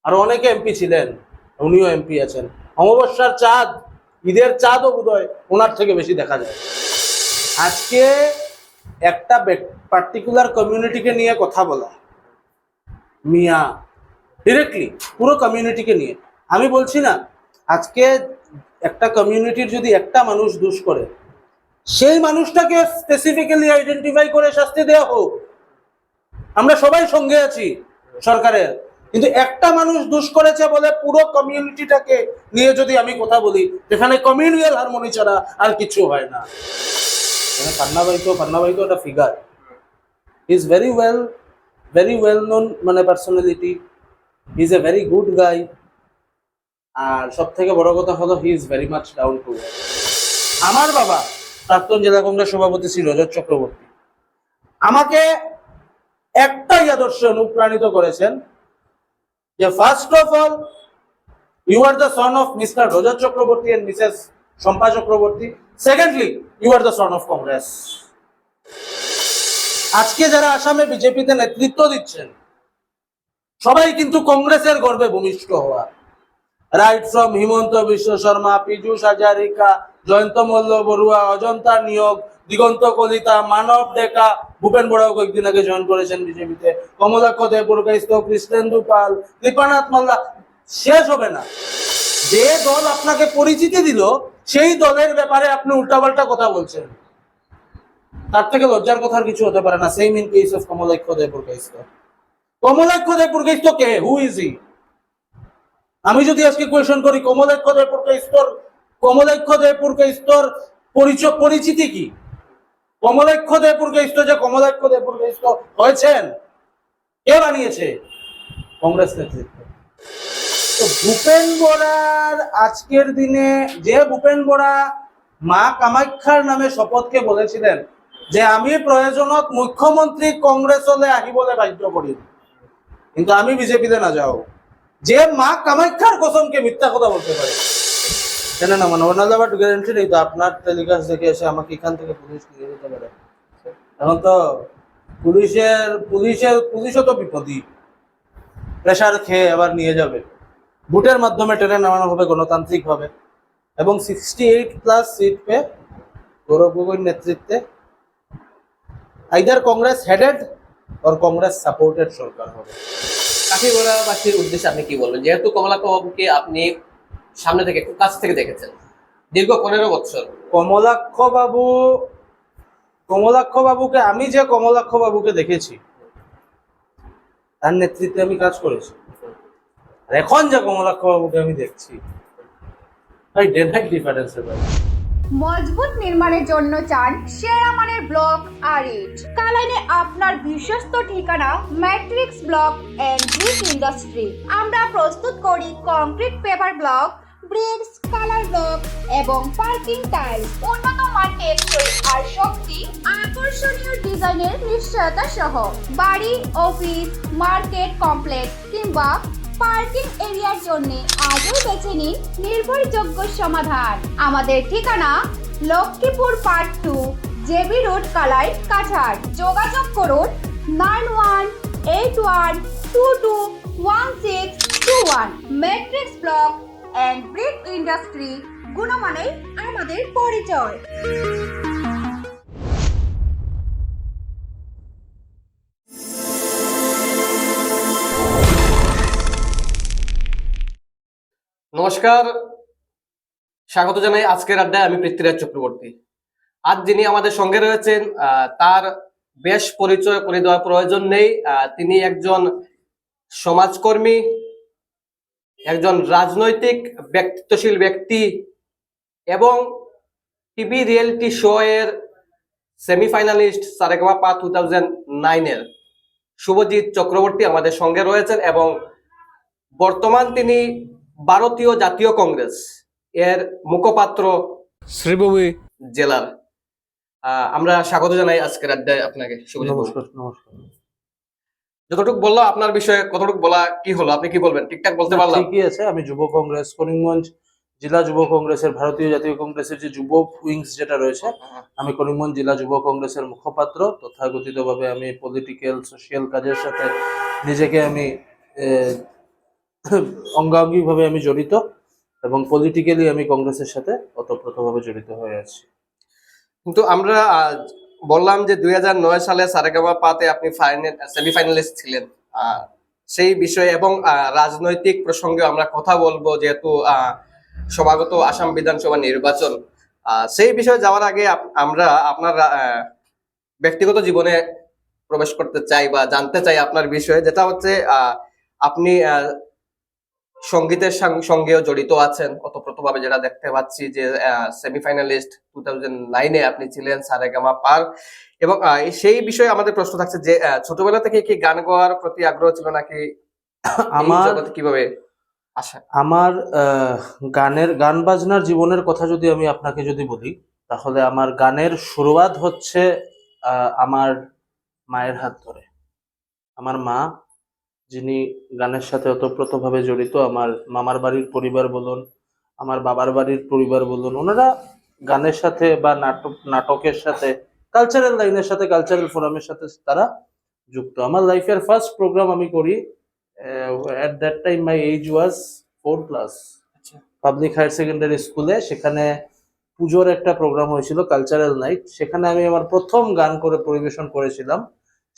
আর অনেকে এমপি ছিলেন, উনিও এমপি আছেন। অমাবস্যার চাঁদ, ঈদের চাঁদও বোধহয় ওনার থেকে বেশি দেখা যায়। আজকে একটা পার্টিকুলার কমিউনিটিকে নিয়ে কথা বলা, মিয়া, ডিরেক্টলি পুরো কমিউনিটিকে নিয়ে। আমি বলছি না, আজকে একটা কমিউনিটির যদি একটা মানুষ দোষ করে, সেই মানুষটাকে স্পেসিফিক্যালি আইডেন্টিফাই করে শাস্তি দেওয়া হোক। আমরা সবাই সঙ্গে আছি সরকারের, কিন্তু একটা মানুষ দোষ করেছে বলে পুরো কমিউনিটিটাকে নিয়ে যদি আমি কথা বলি, যেখানে কমিউনিয়াল হারমোনি ছাড়া আর কিছু হয় না। পান্না ভাই তো একটা figure, is very well known মানে personality, is a very good guy. আর সব থেকে বড় কথা হলো he is very much down to earth. আমার বাবা প্রাক্তন জেলা কংগ্রেস সভাপতি ছিল রজত চক্রবর্তী, আমাকে একটাই আদর্শে অনুপ্রাণিত করেছেন যে first of all you are the son of mister Rajat Chakraborty and missus Shampa Chakraborty, secondly you are the son of Congress. আজকে যারা আসামে বিজেপিতে নেতৃত্ব দিচ্ছেন সবাই কিন্তু কংগ্রেসের গর্বে ভূমিষ্ঠ হওয়া। রাইট ফ্রম হিমন্ত বিশ্ব শর্মা, পীযুষ হাজারিকা, জয়ন্ত মল্ল বড়ুয়া, অজন্তা নিয়োগ, দিগন্ত কলিতা, মানব ডেকা, ভূপেন বড়াও কয়েকদিন আগে জয়েন করেছেন বিজেপিতে, কমলাক্ষ দেবপুরকাইস্ত, কৃষ্ণেন্দু পাল, কৃপানাথ মাল্লা, শেষ হবে না। যে দল আপনাকে পরিচিতি দিল সেই দলের ব্যাপারে আপনি উল্টাপাল্টা কথা বলছেন, তার থেকে লজ্জার কথার কিছু হতে পারে না। Same in case of Kamalaksha Debpurkayastha. Kamalaksha Debpurkayastha কে? Who is he? আমি যদি আজকে কোয়েশন করি কমলাক্ষ দেবপুরকাইস্তর পরিচিতি কি? কমলাক্ষ দেবপুরকাইস্ত যে কমলাক্ষ দেবপুরকাইস্ত হয়েছেন, কে বানিয়েছে? কংগ্রেস নেতৃত্ব। তো ভূপেন বড়ার আজকের দিনে, যে ভূপেন বড়া মা কামাখ্যার নামে শপথকে বলেছিলেন যে আমি প্রয়োজনত মুখ্যমন্ত্রী কংগ্রেস হলে আহিবলে বাধ্য করি, কিন্তু আমি বিজেপিতে না যাও, যে মা কামাখ্যার কসমকে মিথ্যা কথা বলতে পারে, কেন না মানে ওনার আবার গ্যারান্টি নেই তো আপনার টেলিকাস্ট দেখে এসে আমাকে এখান থেকে পুলিশ নিয়ে যেতে পারে। এখন তো পুলিশও তো বিপদী, প্রেশার খেয়ে আবার নিয়ে যাবে। ভোটের মাধ্যমে টেনে নামানো হবে গণতান্ত্রিক ভাবে, এবং 68+ সিট পেয়ে গৌরব গগৈর নেতৃত্বে either Congress headed or Congress supported সরকার হবে। কাঠিগড়াবাসীর উদ্দেশ্যে আপনি কি বলবেন, যেহেতু কমলাক্ষ বাবুকে আপনি সামনে থেকে একটু কাছ থেকে দেখেছেন দীর্ঘ 15 বছর? কমলাক্ষ বাবুকে আমি যে কমলাক্ষ বাবুকে দেখেছি, তার নেতৃত্বে আমি কাজ করেছি। আর এখন যে কমলাক্ষ বাবুকে আমি দেখছি, ভাই ডে নাইট ডিফারেন্স ভাই। মজবুত নির্মাণের জন্য চান সেরা মানের ব্লক আর ইট। কালাইনে আপনার বিশ্বস্ত ঠিকানা matrix block and brick industry. আমরা প্রস্তুত করি concrete paper block, bricks, colour block এবং পার্কিং টাইলস। উন্নত মান টেকসই আর শক্তি, আকর্ষণীয় ডিজাইনের নিশ্চয়তা সহ বাড়ি, অফিস, মার্কেট কমপ্লেক্স কিংবা পার্কিং এরিয়ার জন্য আজই বেছে নিন নির্ভরযোগ্য সমাধান। আমাদের ঠিকানা Lakshmipur part 2, JB road, Kalai, Cachar. যোগাযোগ করুন 9181221621। Matrix block and brick industry, গুণমানে আমাদের পরিচয়। নমস্কার, স্বাগত জানাই আজকের আড্ডায়। আমি পৃথ্বীরাজ চক্রবর্তী। আজ যিনি আমাদের সঙ্গে রয়েছেন তার বেশ পরিচয় করে দেওয়ার প্রয়োজন নেই। তিনি একজন সমাজকর্মী, একজন রাজনৈতিক ব্যক্তিত্বশীল ব্যক্তি এবং টিভি রিয়েলিটি শো এর সেমিফাইনালিস্ট সারেগামাপা 2009 শুভজিৎ চক্রবর্তী আমাদের সঙ্গে রয়েছেন, এবং বর্তমান তিনি ভারতীয় জাতীয় কংগ্রেস এর মুখপাত্র শ্রীভূমি জেলার। আমরা স্বাগত জানাই আজকের আড্ডায় আপনাকে। নমস্কার। যতটুকু বললো আপনার বিষয়ে, কতটুকু বলা কি হলো, আপনি কি বলবেন? ঠিকঠাক বলতে পারলাম? ঠিকই আছে। আমি যুব কংগ্রেস, করিমগঞ্জ জেলা যুব কংগ্রেসের, ভারতীয় জাতীয় কংগ্রেসের যে যুব উইংস যেটা রয়েছে, আমি করিমগঞ্জ জেলা যুব কংগ্রেসের মুখপাত্র। তথাকথিতভাবে আমি পলিটিক্যাল সোশিয়াল কাজের সাথে নিজেকে আমি অঙ্গাঙ্গিভাবে আমি জড়িত এবং পলিটিক্যালি আমি কংগ্রেসের সাথে ওতপ্রোতভাবে জড়িত হয়ে আছি। কিন্তু আমরা বললাম যে 2009 সালে সারেগামা পাতে আপনি সেমিফাইনালিস্ট ছিলেন। সেই বিষয়ে এবং রাজনৈতিক প্রসঙ্গে আমরা কথা বলবো, যেহেতু সমাগত আসাম বিধানসভা নির্বাচন। সেই বিষয়ে যাওয়ার আগে আমরা আপনার ব্যক্তিগত জীবনে প্রবেশ করতে চাই বা জানতে চাই আপনার বিষয়ে, যেটা হচ্ছে আপনি সঙ্গীতের সঙ্গেও জড়িত আছেন ওতপ্রোতভাবে, যেটা দেখতে পাচ্ছি যে সেমিফাইনালিস্ট 2009-এ আপনি ছিলেন সারেগামা পার। এবং সেই বিষয়ে আমাদের প্রশ্ন থাকছে যে ছোটবেলা থেকে কি গান গাওয়ার প্রতি আগ্রহ ছিল, নাকি আমার কিভাবে আসা? আমার গান বাজনার জীবনের কথা যদি আমি আপনাকে যদি বলি, তাহলে আমার গানের শুরুয়াত হচ্ছে আমার মায়ের হাত ধরে। আমার মা, যিনি গানের সাথে ওতপ্রোতভাবে জড়িত, আমার মামার বাড়ির পরিবার বলুন, আমার বাবার বাড়ির পরিবার বলুন, ওনারা গানের সাথে বা নাটকের সাথে, কালচারাল লাইনের সাথে, কালচারাল ফোরামের সাথে তারা যুক্ত। আমার লাইফের ফার্স্ট প্রোগ্রাম আমি করি, at that time my age was 4 class, public higher secondary স্কুলে। সেখানে পুজোর একটা প্রোগ্রাম হয়েছিল, কালচারাল নাইট। সেখানে আমি আমার প্রথম গান করে পরিবেশন করেছিলাম,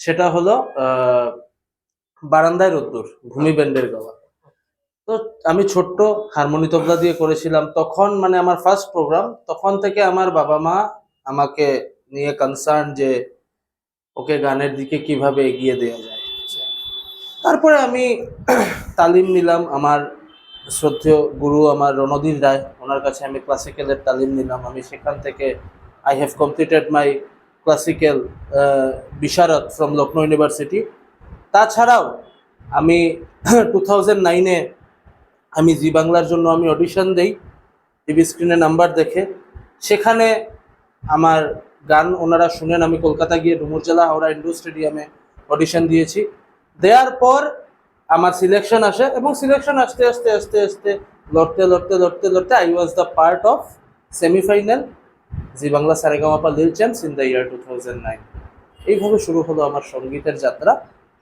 সেটা হলো বারান্দায় রোদ্দুর, ভূমি ব্যান্ডের গাওয়া। তো আমি ছোট্ট হারমোনি তবলা দিয়ে করেছিলাম তখন, মানে আমার ফার্স্ট প্রোগ্রাম। তখন থেকে আমার বাবা মা আমাকে নিয়ে কনসার্ন যে ওকে গানের দিকে কিভাবে এগিয়ে দেওয়া যায়। তারপরে আমি তালিম নিলাম, আমার শ্রদ্ধেয় গুরু আমার রণধীর রায়, ওনার কাছে আমি ক্লাসিক্যালের তালিম নিলাম। আমি সেখান থেকে I have completed my classical Visharad from Lucknow university. তাছাড়াও আমি 2009-এ আমি জি বাংলার জন্য আমি অডিশন দেই, টিভি স্ক্রিনে নাম্বার দেখে। সেখানে আমার গান ওনারা শুনেন। আমি কলকাতা গিয়ে ডুমুরজেলা হাওড়া ইন্ডোর স্টেডিয়ামে অডিশন দিয়েছি। দেওয়ার পর আমার সিলেকশন আসে এবং সিলেকশন আস্তে আস্তে আস্তে আস্তে লড়তে লড়তে লড়তে লড়তে I was the part of semifinal Zee Bangla Sa Re Ga Ma Pa lil champs in the ইয়ার 2009। এইভাবে শুরু হলো আমার সঙ্গীতের যাত্রা।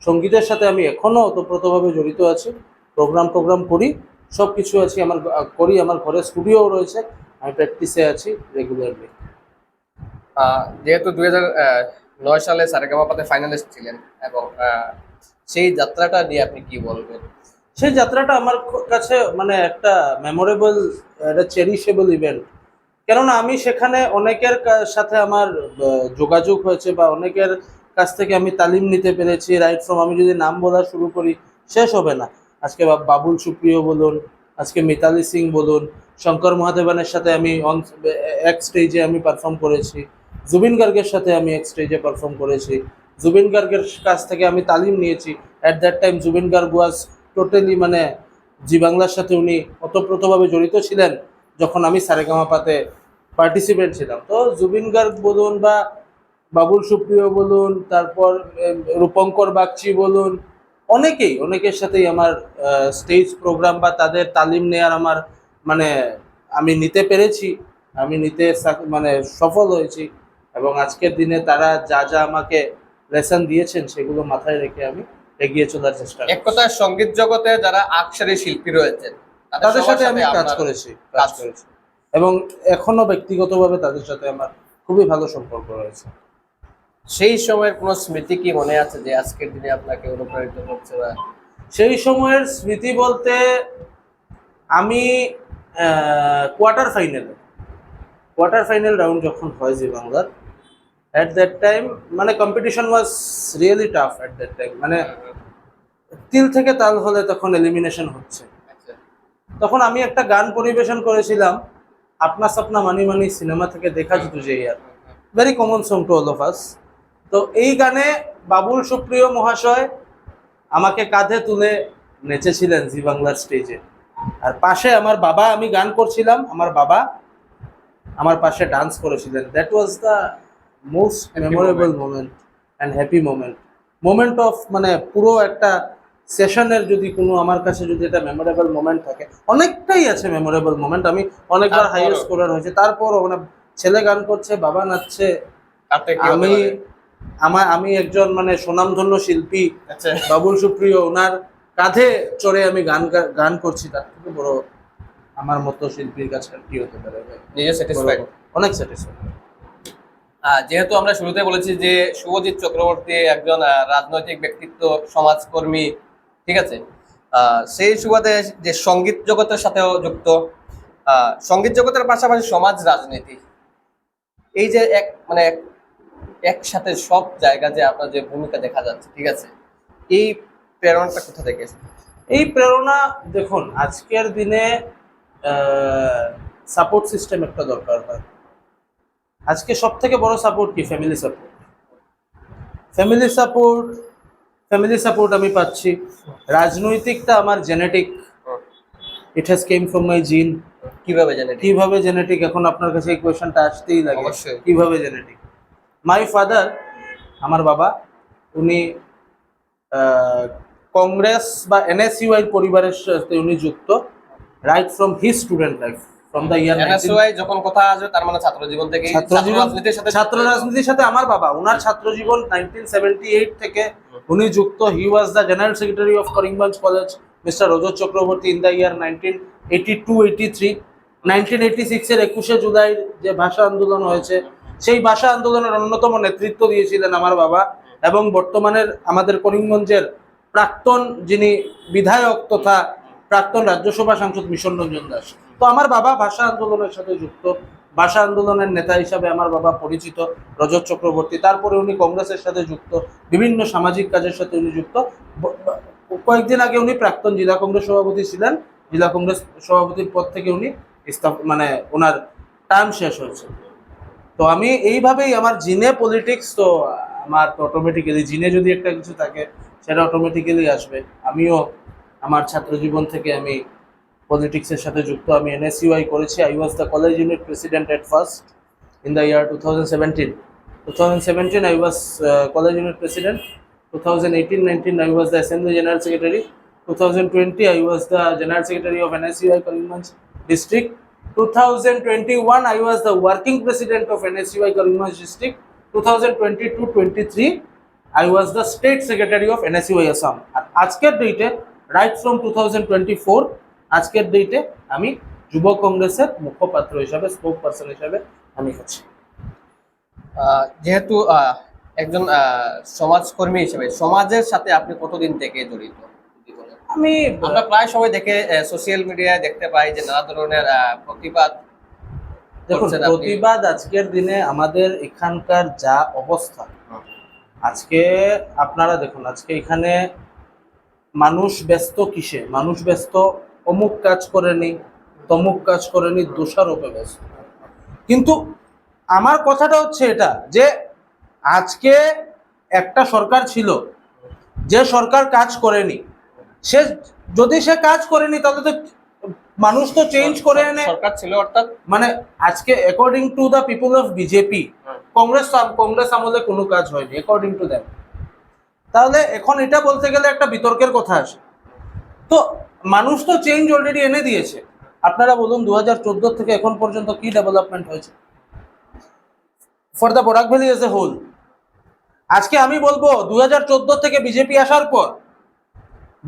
সঙ্গীতের সাথে আমি এখনও ওতপ্রোতভাবে জড়িত আছি, প্রোগ্রাম করি, সব কিছু আছি আমার করি। আমার ঘরে স্টুডিওও রয়েছে, আমি প্র্যাকটিসে আছি রেগুলারলি। যেহেতু 2009 সালে সারেগামাপাতে ফাইনালিস্ট ছিলেন, এবং সেই যাত্রাটা নিয়ে আপনি কি বলবেন? সেই যাত্রাটা আমার কাছে মানে একটা মেমোরেবল, একটা চেরিশেবল ইভেন্ট। কেননা আমি সেখানে অনেকের সাথে আমার যোগাযোগ হয়েছে বা অনেকের কাছ থেকে আমি তালিম নিতে পেরেছি। রাইট ফ্রম, আমি যদি নাম বলা শুরু করি শেষ হবে না। আজকে বাবুল সুপ্রিয় বলুন, আজকে মিতালি সিং বলুন, শঙ্কর মহাদেবানের সাথে আমি এক স্টেজে আমি পারফর্ম করেছি, জুবিন গার্গের সাথে আমি এক স্টেজে পারফর্ম করেছি। জুবিন গার্গের কাছ থেকে আমি তালিম নিয়েছি। At that time Zubeen Garg was totally মানে জি বাংলার সাথে উনি ওতপ্রোতভাবে জড়িত ছিলেন যখন আমি সারেগামাপাতে পার্টিসিপেন্ট ছিলাম। তো জুবিন গার্গ বলুন বা বাবুল সুপ্রিয় বলুন, তারপর রূপঙ্কর বাগচি বলুন, অনেকের সাথেই আমার স্টেজ প্রোগ্রাম বা তাদের তালিম নেওয়ার আমার মানে আমি নিতে পেরেছি, আমি নিতে মানে সফল হয়েছি। এবং আজকের দিনে তারা যা যা আমাকে লেসন দিয়েছেন সেগুলো মাথায় রেখে আমি এগিয়ে চলার চেষ্টা করি। এক কথায় সঙ্গীত জগতে যারা আকসারী শিল্পী রয়েছেন তাদের সাথে আমি কাজ করেছি এবং এখনো ব্যক্তিগতভাবে তাদের সাথে আমার খুবই ভালো সম্পর্ক রয়েছে। সেই সময়ের কোনো স্মৃতি কি মনে আছে যে আজকের দিনে আপনাকে অনুপ্রাণিত করছে? বা সেই সময়ের স্মৃতি বলতে আমি কোয়ার্টার ফাইনাল রাউন্ড যখন হয় জি বাংলার, অ্যাট দ্যাট টাইম মানে competition was really tough at that time. মানে তিল থেকে তাল হলে তখন এলিমিনেশন হচ্ছে। তখন আমি একটা গান পরিবেশন করেছিলাম, আপনা সপনা মানি মানি সিনেমা থেকে দেখা যেত যে ইয়ার, very common song to all of us. তো এই গানে বাবুল সুপ্রিয় মহাশয় আমাকে কাঁধে তুলে নেচেছিলেন জি বাংলার স্টেজে। আর পাশে আমার বাবা, আমি গান করছিলাম, আমার বাবা আমার পাশে ডান্স করেছিলেন। That was the most memorable moment and happy moment of মানে পুরো একটা সেশনের যদি কোনো আমার কাছে যদি এটা মেমোরেবল মোমেন্ট থাকে, অনেকটাই আছে মেমোরেবল মোমেন্ট। আমি অনেকবার হাইয়ার স্কোরার হয়েছে, তারপরও মানে ছেলে গান করছে, বাবা নাচছে, আমি একজন মানে সুনামধন্য শিল্পী বাবুল সুপ্রিয়, ওনার কাঁধে চড়ে আমি গান করছি, তার থেকে বড় আমার মতো শিল্পীর কাছে আর কি হতে পারে ভাই? নিজে স্যাটিসফাইড? অনেক স্যাটিসফাইড। যেহেতু আমরা শুরুতে বলেছি যে শুভজিৎ চক্রবর্তী একজন রাজনৈতিক ব্যক্তিত্ব, সমাজকর্মী, ঠিক আছে, সেই সুবাদে যে সঙ্গীত জগতের সাথেও যুক্ত, সঙ্গীত জগতের পাশাপাশি সমাজ রাজনীতি, এই যে একসাথে সব জায়গা যে আপনার যে ভূমিকা দেখা যাচ্ছে, ঠিক আছে, এই প্রেরণাটা কোথা থেকে এসেছে? এই প্রেরণা দেখুন, আজকের দিনে সাপোর্ট সিস্টেম একটা দরকার হয়। আজকে সব থেকে বড় সাপোর্ট কি? Family support. ফ্যামিলি সাপোর্ট আমি পাচ্ছি। রাজনৈতিকটা আমার genetic, it has came from my জিন। কিভাবে জেনেটিক? এখন আপনার কাছে এই কোয়েশ্চনটা আসতেই লাগে, অবশ্যই। কিভাবে জেনেটিক। মাই ফাদার, আমার বাবা, উনি কংগ্রেস বা এনএসইউআই পরিবারের সাথে উনি যুক্ত right from his student life, from the year NSUI যখন কথা আসবে তার মানে ছাত্র জীবন থেকে, ছাত্র রাজনীতির সাথে আমার বাবা, ওনার ছাত্র জীবন 1978 থেকে উনি যুক্ত। He was the general secretary of Karimganj college, mister Rajat Chakraborty, in the year 1982-83। 1986 এর 21শে জুলাই যে ভাষা আন্দোলন হয়েছে, সেই ভাষা আন্দোলনের অন্যতম নেতৃত্ব দিয়েছিলেন আমার বাবা। এবং বর্তমানের আমাদের করিমগঞ্জের প্রাক্তন যিনি বিধায়ক তথা প্রাক্তন রাজ্যসভা সাংসদ মিশন রঞ্জন দাস। তো আমার বাবা ভাষা আন্দোলনের সাথে যুক্ত, ভাষা আন্দোলনের নেতা হিসাবে আমার বাবা পরিচিত, রজত চক্রবর্তী। তারপরে উনি কংগ্রেসের সাথে যুক্ত, বিভিন্ন সামাজিক কাজের সাথে উনি যুক্ত। কয়েকদিন আগে উনি প্রাক্তন জেলা কংগ্রেস সভাপতি ছিলেন। জেলা কংগ্রেস সভাপতির পদ থেকে উনি ওনার টার্ম শেষ হয়েছে। তো আমি এইভাবেই আমার জিনে পলিটিক্স, তো আমার তো অটোমেটিক্যালি জিনে যদি একটা কিছু থাকে সেটা অটোমেটিক্যালি আসবে। আমিও আমার ছাত্র জীবন থেকে আমি পলিটিক্সের সাথে যুক্ত। আমি এনএসইউআই করেছি। I was the college unit president at first in the year 2017 I was college unit president. 2018-19 I was the assembly general secretary. 2020 I was the general secretary of NSUI Karimganj district. 2021 I was the working president of NSUI Karimganj district. 2022-23 I was the state secretary of NSUI Assam. আর আজকের ডেটে right from 2024 আজকের ডেটে আমি যুব কংগ্রেসের মুখপাত্র হিসাবে, spoke person হিসাবে আমি আছি। যেহেতু একজন সমাজকর্মী হিসেবে সমাজের সাথে আপনি কতদিন থেকে জড়িত? আমরা প্রায় সময় দেখে সোশ্যাল মিডিয়ায় দেখতে পাই যে নানা ধরনের প্রতিবাদ। দেখুন, প্রতিবাদ আজকের দিনে আমাদের এখানকার যা অবস্থা, আজকে আপনারা দেখুন, আজকে এখানে মানুষ ব্যস্ত কিসে? মানুষ ব্যস্ত অমুক কাজ করেনি, তমুক কাজ করেনি, দোষারোপে ব্যস্ত। কিন্তু আমার কথাটা হচ্ছে এটা যে আজকে একটা সরকার ছিল, যে সরকার কাজ করেনি, যদি সে কাজ করেনি তাহলে তো মানুষ তো চেঞ্জ করে এনে সরকার ছিল, অর্থাৎ মানে আজকে according to the people of BJP, Congress আমলে কোনো কাজ হয়নি অ্যাকর্ডিং টু দ্যাম। তাহলে এখন এটা বলতে গেলে একটা বিতর্কের কথা আসে। তো মানুষ তো চেঞ্জ অলরেডি এনে দিয়েছে। আপনারা বলুন 2014 থেকে এখন পর্যন্ত কি ডেভেলপমেন্ট হয়েছে for the Barak Valley as a whole? আজকে আমি বলবো 2014 থেকে বিজেপি আসার পর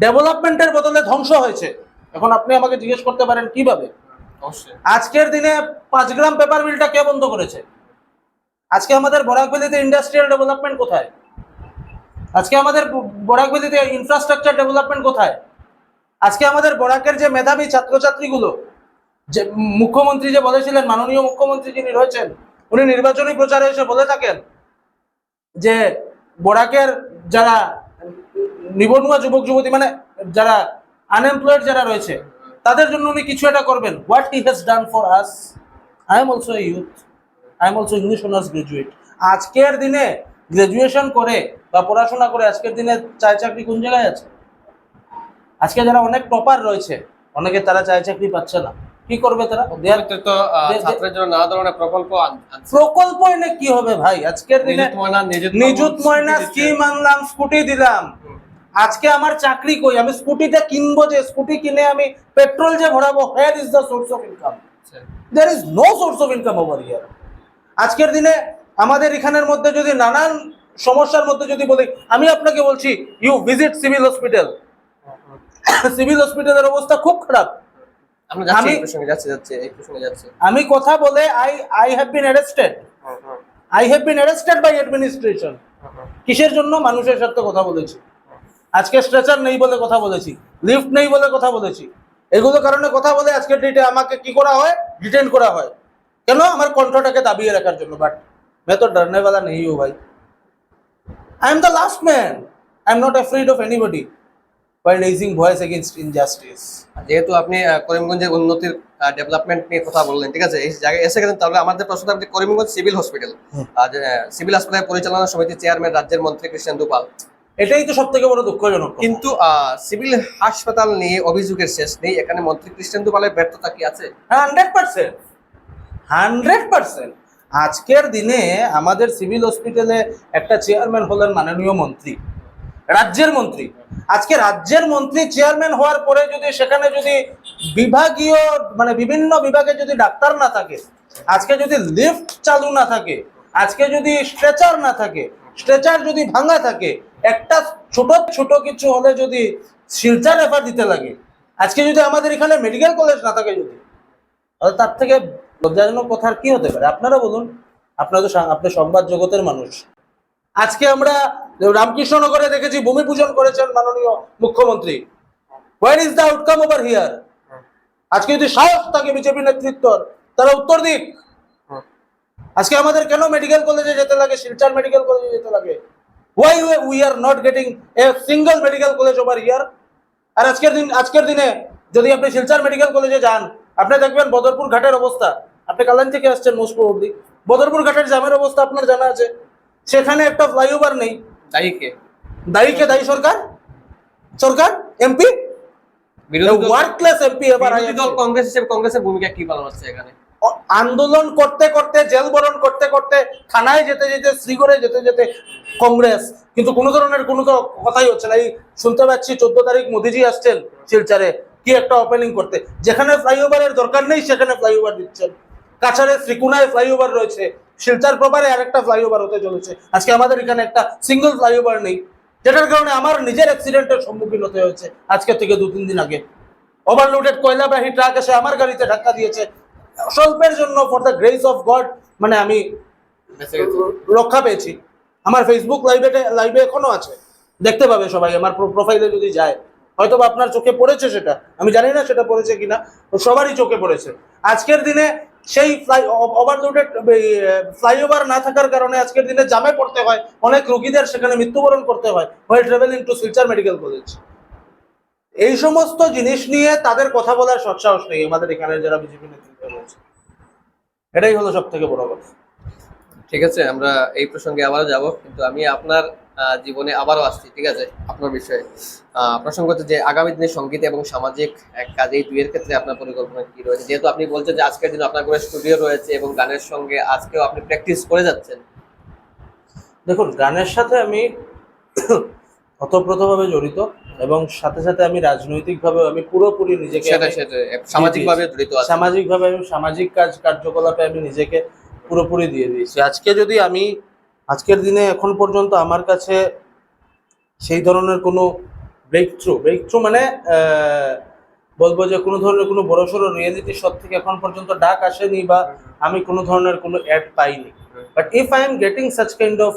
ডেভেলপমেন্টের বদলে ধ্বংস হয়েছে। এখন আপনি আমাকে জিজ্ঞেস করতে পারেন কিভাবে। আজকের দিনে 5 গ্রাম পেপার মিলটা কে বন্ধ করেছে? আজকে আমাদের বরাক ভ্যালিতে ইন্ডাস্ট্রিয়াল ডেভেলপমেন্ট কোথায়? আজকে আমাদের বরাক ভ্যালিতে ইনফ্রাস্ট্রাকচার ডেভেলপমেন্ট কোথায়? আজকে আমাদের বরাকের যে মেধাবী ছাত্রছাত্রীগুলো, যে মুখ্যমন্ত্রী যে বলেছিলেন, মাননীয় মুখ্যমন্ত্রী যিনি রয়েছেন, উনি নির্বাচনী প্রচারে এসে বলে থাকেন যে বরাকের যারা নিবনুয়া যুবক যুবতী, মানে যারা আনএমপ্লয়েড যারা রয়েছে, তাদের জন্য উনি কিছু একটা করবেন। What he has done for us. I am also a youth, I am also English honours graduate. আজকের দিনে গ্রাজুয়েশন করে বা পড়াশোনা করে আজকের দিনে চায় চাকরি কোন জায়গায় আছে? আজকে যারা অনেক টপার রয়েছে, অনেকে তারা চায় চাকরি পাচ্ছে না। কি করবে তারা? ছাত্রের জন্য নানা ধরনের প্রকল্প এনে কি হবে ভাই? আজকের দিনে নিযুত ময়না স্কিম আনলাম, স্কুটি দিলাম। আজকে আমার চাকরি কই? আমি স্কুটিটা কিনবো, যে স্কুটি কিনে আমি পেট্রোল যে ভরাবো, where is the source of income? There is no source of income over here. আজকের দিনে আমাদের এখানের মধ্যে যদি নানান সমস্যার মধ্যে যদি বলি, আমি আপনাকে বলছি you visit civil hospital, civil হসপিটালের অবস্থা খুব খারাপ। আমরা যাচ্ছি আমি- এই প্রসঙ্গে যাচ্ছি। আমি কথা বলে I have been arrested, I have been arrested by administration. কিসের জন্য? মানুষের সাথে কথা বলেছি। আজকে স্ট্রেচার নেই বলে কথা বলেছি, লিফট নেই বলে কথা বলেছি, এগুলো কারণে কথা বলে আজকের ডেটে আমাকে কি করা হয়? ডিটেন করা হয়। কেন? আমার কণ্ঠটাকে দাবিয়ে রাখার জন্য। বাট मैं तो डरने वाला नहीं हूँ भाई, I am the last man, I am not afraid of anybody while raising voice against injustice. যেহেতু আপনি করিমগঞ্জের উন্নতির ডেভেলপমেন্ট নিয়ে কথা বললেন, ঠিক আছে, এই জায়গায় এসে গেলেন, তাহলে আমাদের প্রশ্নটা আপনি করিমগঞ্জ সিভিল হসপিটাল, সিভিল হাসপাতাল পরিচালনা সমিতির চেয়ারম্যান রাজ্যের মন্ত্রী কৃষ্ণেন্দু পাল, এটাই তো সব থেকে বড় দুঃখজনক। কিন্তু সিভিল হাসপাতাল নিয়ে অভিযোগের শেষ নেই। এখানে মন্ত্রী কৃষ্ণেন্দু পালের ব্যর্থতা কি আছে? 100%, 100%। আজকের দিনে আমাদের সিভিল হসপিটালে একটা চেয়ারম্যান হলেন মাননীয় মন্ত্রী, রাজ্যের মন্ত্রী। আজকে রাজ্যের মন্ত্রী চেয়ারম্যান হওয়ার পরে যদি সেখানে যদি বিভাগীয় মানে বিভিন্ন বিভাগে যদি ডাক্তার না থাকে, আজকে যদি লিফট চালু না থাকে, আজকে যদি স্ট্রেচার না থাকে, স্ট্রেচার যদি ভাঙা থাকে, একটা ছোট ছোট কিছু হলে যদি শিলচর রেফার দিতে লাগে, আজকে যদি আমাদের এখানে মেডিকেল কলেজ না থাকে, যদি তার থেকে লজ্জাজনক কথা আর কি হতে পারে? আপনারা বলুন, আপনারা তো আপনি সংবাদ জগতের মানুষ। আজকে আমরা রামকৃষ্ণনগরে দেখেছি ভূমি পূজন করেছেন মাননীয় মুখ্যমন্ত্রী। Where is the outcome over here? আজকে যদি সাহস থাকে বিজেপি নেতৃত্বর, তারা উত্তর দিক। আজকে আমাদের কেন মেডিকেল কলেজে যেতে লাগে, শিলচর মেডিকেল কলেজে যেতে লাগে? Why we are not getting a single medical college over here? আর আজকের দিনে যদি আপনি শিলচর মেডিকেল কলেজে যান, আপনি দেখবেন বদরপুর ঘাটের অবস্থা। আপনি কালান থেকে আসছেন মোস্ট প্রবাবলি, বদরপুর ঘাটের জামের অবস্থা আপনার জানা আছে। সেখানে একটা ফ্লাইওভার নেই। দায়ী কে? দায়ী সরকার, সরকার এমপি, বিরোধী দল ওয়ার্কলেস এমপি। এবার বিরোধী দল কংগ্রেস হিসেবে কংগ্রেসের ভূমিকা কি পালন হচ্ছে এখানে? আন্দোলন করতে করতে, জেল বরণ করতে করতে, থানায় যেতে যেতে, শ্রীগড়ে যেতে যেতে কংগ্রেস, কিন্তু কোনো ধরনের কোনো তো কথাই হচ্ছে না। এই শুনতে পাচ্ছি 14 তারিখ মোদিজি আসছেন শিলচরে কি একটা ওপেনিং করতে, যেখানে ফ্লাইওভারের দরকার নেই সেখানে ফ্লাইওভার দিচ্ছেন। কাছাড়ে শ্রীকুনায় ফ্লাইওভার রয়েছে, শিলচর প্রপারে আরেকটা ফ্লাইওভার হতে চলেছে। আজকে আমাদের এখানে একটা সিঙ্গল ফ্লাইওভার নেই, যেটার কারণে আমার নিজের অ্যাক্সিডেন্টের সম্মুখীন হতে হয়েছে আজকে থেকে 2-3 দিন আগে। ওভারলোডেড কয়লাবাহী ট্রাক এসে আমার গাড়িতে ধাক্কা দিয়েছে। স্বল্পের জন্য for the grace of god মানে আমি রক্ষা পেয়েছি। আমার ফেসবুক লাইভে এখনো আছে, দেখতে পাবে সবাই। আমার প্রোফাইলে যদি যায়, হয়তো বা আপনার চোখে পড়েছে, সেটা আমি জানি না সেটা পড়েছে কিনা, সবারই চোখে পড়েছে। আজকের দিনে সেই ওভারলোডেড ফ্লাইওভার না থাকার কারণে আজকের দিনে জামে পড়তে হয়, অনেক রোগীদের সেখানে মৃত্যুবরণ করতে হয় while travelling to Silchar medical college. এই সমস্ত জিনিস নিয়ে তাদের কথা বলার সৎসাহস নেই আমাদের এখানে যারা বিজেপি নেতৃত্ব রয়েছে। এটাই হলো সব থেকে বড় কথা। ঠিক আছে, আমরা এই প্রসঙ্গে আবারও যাব, কিন্তু আমি আপনার জীবনে আবারও আসছি, ঠিক আছে, আপনার বিষয়ে। প্রসঙ্গ হচ্ছে যে আগামী দিনে সঙ্গীত এবং সামাজিক কাজ, এই দুইয়ের ক্ষেত্রে আপনার পরিকল্পনা কি রয়েছে? যেহেতু আপনি বলছেন যে আজকের দিনে আপনার করে স্টুডিও রয়েছে এবং গানের সঙ্গে আজকেও আপনি প্র্যাকটিস করে যাচ্ছেন। দেখুন, গানের সাথে আমি ওতপ্রোতভাবে জড়িত এবং সাথে সাথে আমি রাজনৈতিকভাবে আমি পুরোপুরি নিজেকে সামাজিকভাবে জড়িত আছি। সামাজিকভাবে আমি সামাজিক কার্যকলাপে আমি নিজেকে পুরোপুরি দিয়ে দিয়েছি। আজকে যদি আমি আজকের দিনে এখন পর্যন্ত আমার কাছে সেই ধরনের কোনো ব্রেক থ্রু মানে বলবো যে কোনো ধরনের কোনো বড়সড় রিয়েলিটি শো থেকে এখন পর্যন্ত ডাক আসেনি বা আমি কোনো ধরনের কোনো অ্যাড পাইনি। But if I am getting such kind of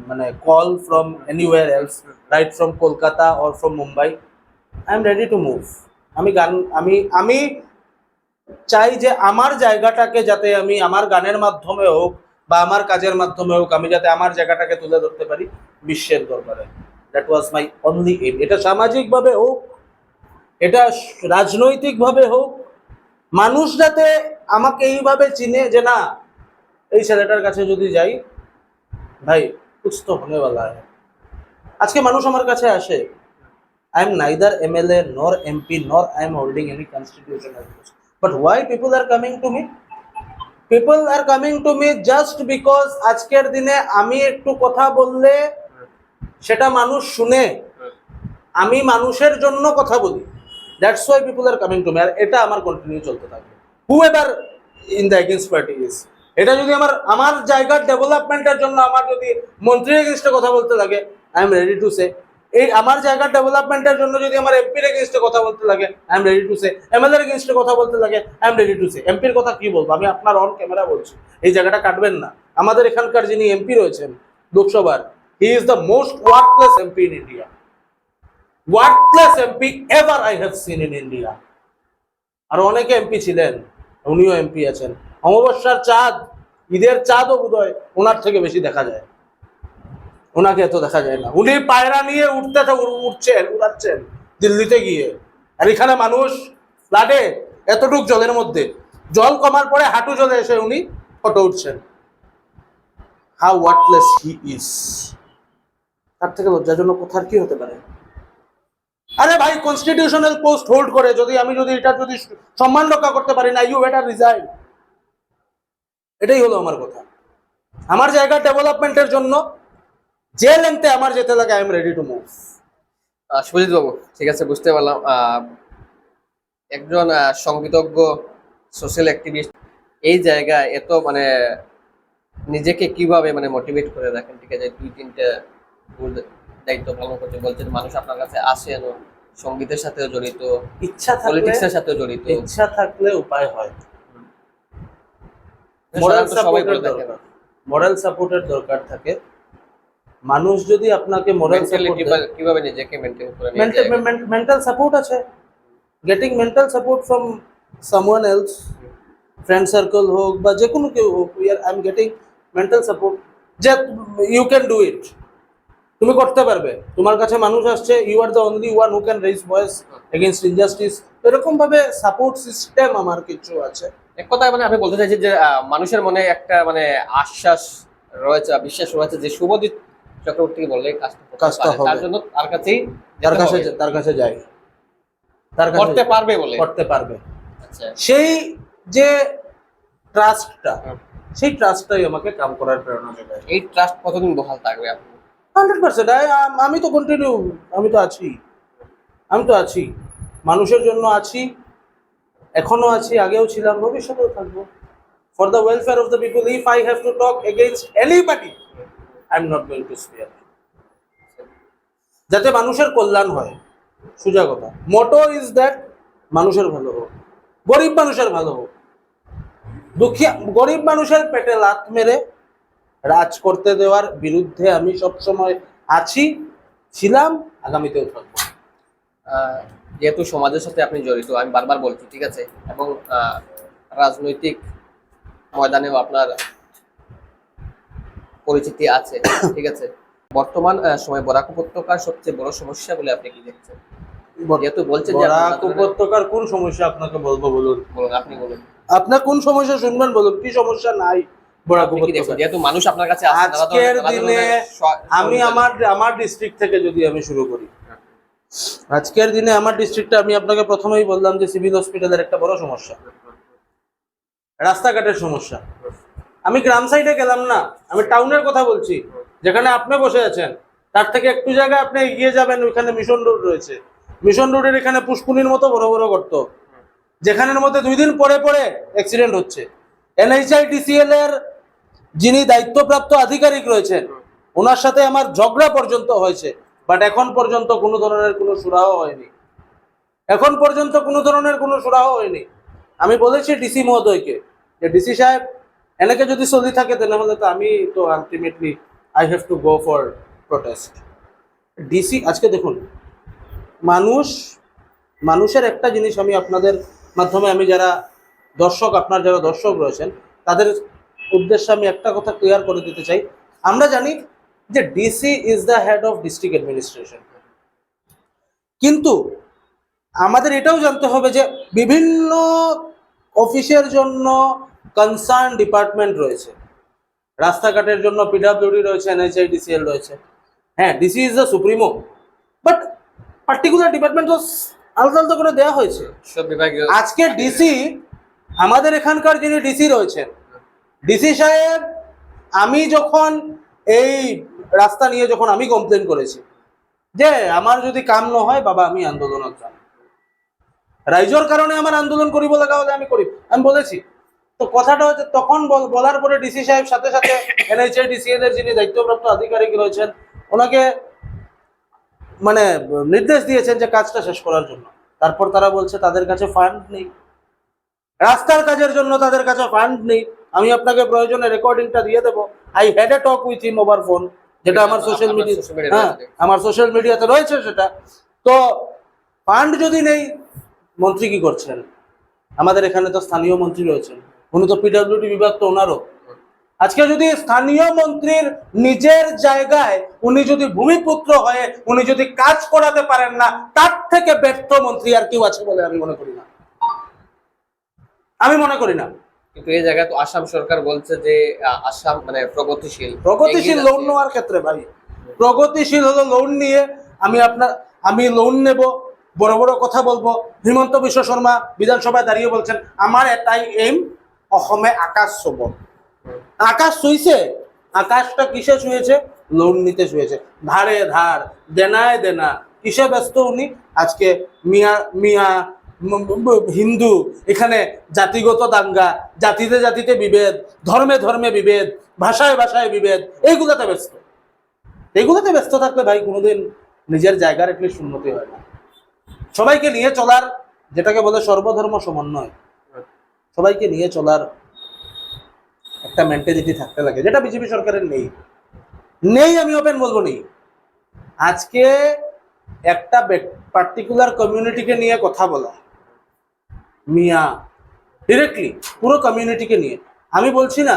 মানে call from anywhere else, right from Kolkata or from Mumbai, I am ready to move. আমি চাই যে আমার জায়গাটাকে যাতে আমি আমার গানের মাধ্যমে হোক বা আমার কাজের মাধ্যমে হোক, আমি যাতে আমার জায়গাটাকে তুলে ধরতে পারি বিশ্বের দরবারে। That was my only aim. এটা সামাজিকভাবে হোক, এটা রাজনৈতিকভাবে হোক, মানুষ যাতে আমাকে এইভাবে চিনে যে না, এই ছেলেটার কাছে যদি যাই ভাই কুছ তো হোনে ওয়ালা হ্যায়। আজকে মানুষ আমার কাছে আসে, I am neither MLA nor MP nor I am holding any constitutional post. But why people are coming to me? People are coming to me just because আজকের দিনে আমি একটু কথা বললে সেটা মানুষ শুনে, আমি মানুষের জন্য কথা বলি। That's why people are coming to me. আর এটা আমার কন্টিনিউ চলতে থাকবে, whoever in the against party is. এটা যদি আমার জায়গার ডেভেলপমেন্টের জন্য আমার যদি মন্ত্রীর এগেইনস্টে কথা বলতে লাগে, I am ready to say এই আমার জায়গার ডেভেলপমেন্টের জন্য যদি আমার এমপির এগেইনস্টে কথা বলতে লাগে I am ready to say, MLA এর এগেইনস্টে কথা বলতে লাগে I am ready to say. এমপির কথা কি বলবো, আমি আপনার অন ক্যামেরা বলছি, এই জায়গাটা কাটবেন না। আমাদের এখানকার যিনি এমপি রয়েছেন লোকসভার, he is the most worthless MP in India, worthless MP ever I have seen in India. আর অনেকে এমপি ছিলেন, উনিও এমপি আছেন। অমাবস্যার চাঁদ, ঈদের চাঁদও বোধহয় ওনার থেকে বেশি দেখা যায়, ওনাকে এত দেখা যায় না। উনি পায়রা নিয়ে উড়াচ্ছেন দিল্লিতে গিয়ে, আর এখানে মানুষ ফ্লাডে এতটুক জলের মধ্যে, জল কমার পরে হাঁটু জলে এসে উনি ফটো উঠছেন। হাউ ওয়ার্থলেস হি ইজ, তার থেকে লজ্জাজনক কথার কি হতে পারে? আরে ভাই, কনস্টিটিউশনাল পোস্ট হোল্ড করে আমি যদি এটা সম্মান রক্ষা করতে পারি না, ইউ বেটার রিজাইন। এটাই হলো আমার কথা। আমার জায়গার ডেভেলপমেন্টের জন্য যে লেন্থে আমার যেতে লাগে, I am ready to move. Subhajit বাবু, ঠিক আছে, বুঝতে পারলাম। একজন সংগীতজ্ঞ, সোশ্যাল অ্যাক্টিভিস্ট, এই জায়গায় এত মানে নিজেকে কিভাবে মানে মোটিভেট করে রাখেন? ঠিক আছে, 2-3টা দায়িত্ব পালন করতে বলছেন, মানুষ আপনার কাছে আসেন, সঙ্গীতের সাথেও জড়িত, ইচ্ছা থাকলে, পলিটিক্সের সাথেও জড়িত। ইচ্ছা থাকলে উপায় হয়। মোরাল সাপোর্টের দরকার থাকে। মানুষ যদি আপনাকে মোরাল সাপোর্ট, কিভাবে নিজেকে মেইনটেইন করে, মেন্টাল সাপোর্ট আছে, getting mental support from someone else, friend circle হোক বা যে কোনো কেউ হোক, I am getting mental support যে ইউ ক্যান ডু ইট, তুমি করতে পারবে। তোমার কাছে মানুষ আসছে, you are the only one who can raise voice against injustice. এরকম ভাবে সাপোর্ট সিস্টেম আমার কিছু আছে। এক কথায় মানে আমি বলতে চাইছি যে মানুষের মনে একটা মানে আশ্বাস রয়েছে, বিশ্বাস রয়েছে যে শুভজিৎ চক্রবর্তীকে বললে কাজটা হবে, তার জন্য তার কাছে যাই, তার কাছে করতে পারবে বলে, করতে পারবে। আচ্ছা, সেই যে ট্রাস্টটা, সেই ট্রাস্টটাই আমাকে কাম করার প্রেরণা যোগায়। এই ট্রাস্ট কতদিন বহাল থাকবে? আপনি 100%। আমি তো কন্টিনিউ, আমি তো আছি, মানুষের জন্য আছি, এখনো আছি, আগেও ছিলাম, ভবিষ্যতেও থাকবো। For the welfare of the people, if I have to talk against anybody, I am not going to spare. যাতে মানুষের কল্যাণ হয়, সোজা কথা। মোটো ইজ দ্যাট মানুষের ভালো হোক, গরিব মানুষের ভালো হোক। গরিব মানুষের পেটে লাথ মেরে রাজ করতে দেওয়ার বিরুদ্ধে আমি সবসময় আছি, ছিলাম, আগামীতেও থাকবো। যেহেতু সমাজের সাথে আপনি জড়িত, আমি বারবার বলছি, ঠিক আছে, এবং রাজনৈতিক ময়দানেও আপনার পরিচিতি আছে, ঠিক আছে, বর্তমান সময় বরাক উপত্যকার সবচেয়ে বড় সমস্যা বলে আপনি কি দেখছেন? যেহেতু বলছেন যে বরাক উপত্যকার কোন সমস্যা আপনাকে বলবো, বলুন। আপনি বলুন, আপনার কোন সমস্যা শুনবেন বলুন, কি সমস্যা নাই বরাক উপত্যকা? যেহেতু মানুষ আপনার কাছে আজকের দিনে আমি আমার ডিস্ট্রিক্ট থেকে যদি আমি শুরু করি, আজকের দিনে আমার ডিস্ট্রিক্টে আমি আপনাকে প্রথমেই বললাম যে সিভিল হসপিটালের একটা বড় সমস্যা, রাস্তাঘাটের সমস্যা। আমি গ্রাম সাইডে গেলাম না, আমি টাউনের কথা বলছি, যেখানে আপনি বসে আছেন তার থেকে একটু জায়গায় আপনি এগিয়ে যাবেন, ওইখানে মিশন রোড রয়েছে। মিশন রোডের এখানে পুষ্কুনির মতো বড় বড় গর্ত, যেখানের মধ্যে 2 দিন পরে পরে অ্যাক্সিডেন্ট হচ্ছে। NHIDCL এর যিনি দায়িত্বপ্রাপ্ত আধিকারিক রয়েছেন, ওনার সাথে আমার ঝগড়া পর্যন্ত হয়েছে, বাট এখন পর্যন্ত কোনো ধরনের কোনো সুরাহ হয়নি, আমি বলেছি ডিসি মহোদয়কে যে ডিসি সাহেব, এনেকে যদি চলি থাকে তাহলে তো আমি তো ultimately I have to go for protest. DC আজকে দেখুন, মানুষের একটা জিনিস আমি আপনাদের মাধ্যমে, আমি যারা দর্শক, আপনার যারা দর্শক রয়েছেন তাদের উদ্দেশ্যে আমি একটা কথা ক্লিয়ার করে দিতে চাই। আমরা জানি যে DC is the head of district administration, কিন্তু আমাদের এটাও জানতে হবে যে বিভিন্ন অফিসের জন্য কনসার্ন ডিপার্টমেন্ট রয়েছে। রাস্তাঘাটের জন্য PWD রয়েছে, NHIDCL রয়েছে। হ্যাঁ, DC is the supremo, but particular department আলাদা আলাদা করে দেওয়া হয়েছে সব বিভাগীয়। আজকে ডিসি, আমাদের এখানকার যিনি ডিসি রয়েছেন, ডিসি সাহেব, আমি যখন এই রাস্তা নিয়ে যখন আমি কমপ্লেন করেছি যে আমার যদি কাম ন হয় বাবা, আমি আন্দোলনত যাম, রাইজোর কারণে আমার আন্দোলন করিব লাগা হলে আমি করি, আমি বলেছি। তো কথাটা হচ্ছে, তখন বলার পরে ডিসি সাহেব সাথে সাথে NHIDCL এর যিনি দায়িত্বপ্রাপ্ত আধিকারিক রয়েছেন, ওনাকে মানে নির্দেশ দিয়েছেন যে কাজটা শেষ করার জন্য, তারপর তারা বলছে তাদের কাছে ফান্ড নেই, রাস্তার কাজের জন্য তাদের কাছে ফান্ড নেই। আমি আপনাকে প্রয়োজনে রেকর্ডিংটা দিয়ে দেবো। I had a talk with him over phone, যেটা আমার সোশ্যাল মিডিয়া, হ্যাঁ আমার সোশ্যাল মিডিয়াতে রয়েছে সেটা। তো ফান্ড যদি নেই, মন্ত্রী কি করছেন? আমাদের এখানে তো স্থানীয় মন্ত্রী রয়েছেন, উনি তো পিডব্লিউডি বিভাগ তো ওনারও। আজকে যদি স্থানীয় মন্ত্রীর নিজের জায়গায় উনি যদি ভূমিপুত্র হয়ে উনি যদি কাজ করাতে পারেন না, তার থেকে ব্যর্থ মন্ত্রী আর কেউ আছে বলে আমি মনে করি না, আমি মনে করি না। কিন্তু এই জায়গায় তো আসাম সরকার বলছে যে আসাম মানে প্রগতিশীল লোন নেওয়ার ক্ষেত্রে ভাই, প্রগতিশীল হলো লোন নিয়ে আমি লোন নেব, বড় বড় কথা বলবো। হিমন্ত বিশ্ব শর্মা বিধানসভায় দাঁড়িয়ে বলছেন আমার এটাই এইম, অসমে আকাশ ছুব। আকাশ ছুঁইছে, আকাশটা কিসে ছুঁয়েছে? লোন নিতে ছুঁয়েছে, ধারে ধার, দেনায় দেনা। কিসে ব্যস্ত উনি? আজকে মিয়া মিয়া হিন্দু, এখানে জাতিগত দাঙ্গা, জাতিতে জাতিতে বিভেদ, ধর্মে ধর্মে বিভেদ, ভাষায় ভাষায় বিভেদ, এইগুলোতে ব্যস্ত। এইগুলোতে ব্যস্ত থাকলে ভাই কোনোদিন নিজের জায়গার একটু উন্নতি হয় না। সবাইকে নিয়ে চলার, যেটাকে বলে সর্বধর্ম সমন্বয়, সবাইকে নিয়ে চলার একটা মেন্টালিটি থাকতে লাগে, যেটা বিজেপি সরকারের নেই। আমি ওপেন বলবো নেই। আজকে একটা পার্টিকুলার কমিউনিটিকে নিয়ে কথা বলা, মিয়া ডিরেক্টলি পুরো কমিউনিটিকে নিয়ে, আমি বলছি না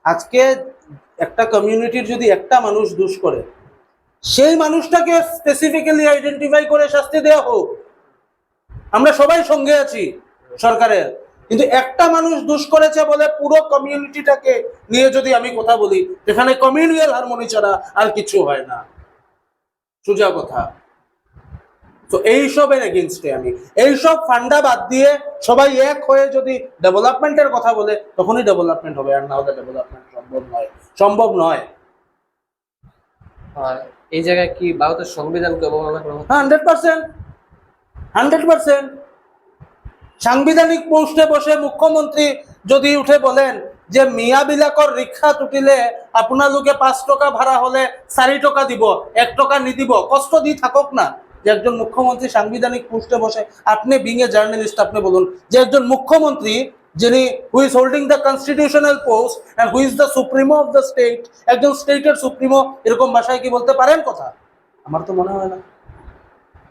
আজকে একটা কমিউনিটির যদি একটা মানুষ দোষ করে, সেই মানুষটাকে স্পেসিফিক্যালি আইডেন্টিফাই করে শাস্তি দেওয়া হোক, আমরা সবাই সঙ্গে আছি সরকারের। কিন্তু একটা মানুষ দোষ করেছে বলে পুরো কমিউনিটিটাকে নিয়ে যদি আমি কথা বলি, যেখানে কমিউনিয়াল হারমোনি ছাড়া আর কিছু হয় না, সোজা কথা। তো এইসবের এগেইনস্টে আমি, এইসব ফান্ডা বাদ দিয়ে সবাই এক হয়ে যদি ডেভেলপমেন্টের কথা বলে, তখনই ডেভেলপমেন্ট হবে, আর না হলে ডেভেলপমেন্ট সম্ভব নয়। আর এই জায়গায় কি ভারতের সংবিধানকে অবমাননা করা হচ্ছে? 100%। সাংবিধানিক পোস্টে বসে মুখ্যমন্ত্রী যদি উঠে বলেন যে মিয়া বিলাকর রিক্সা তুটিলে আপনালোকে 5 টাকা ভাড়া হলে 4 টাকা দিব, 1 টাকা নিদিব, কষ্ট দিয়ে থাকক না। যে একজন মুখ্যমন্ত্রী সাংবিধানিক পোস্টে বসে, আপনি বিং এ জার্নালিস্ট, আপনি বলুন যে একজন মুখ্যমন্ত্রী যিনি who is holding the constitutional post and who is the supremo of the state, একজন স্টেটের সুপ্রিমো এরকম ভাষায় কি বলতে পারেন কথা? আমার তো মনে হয় না,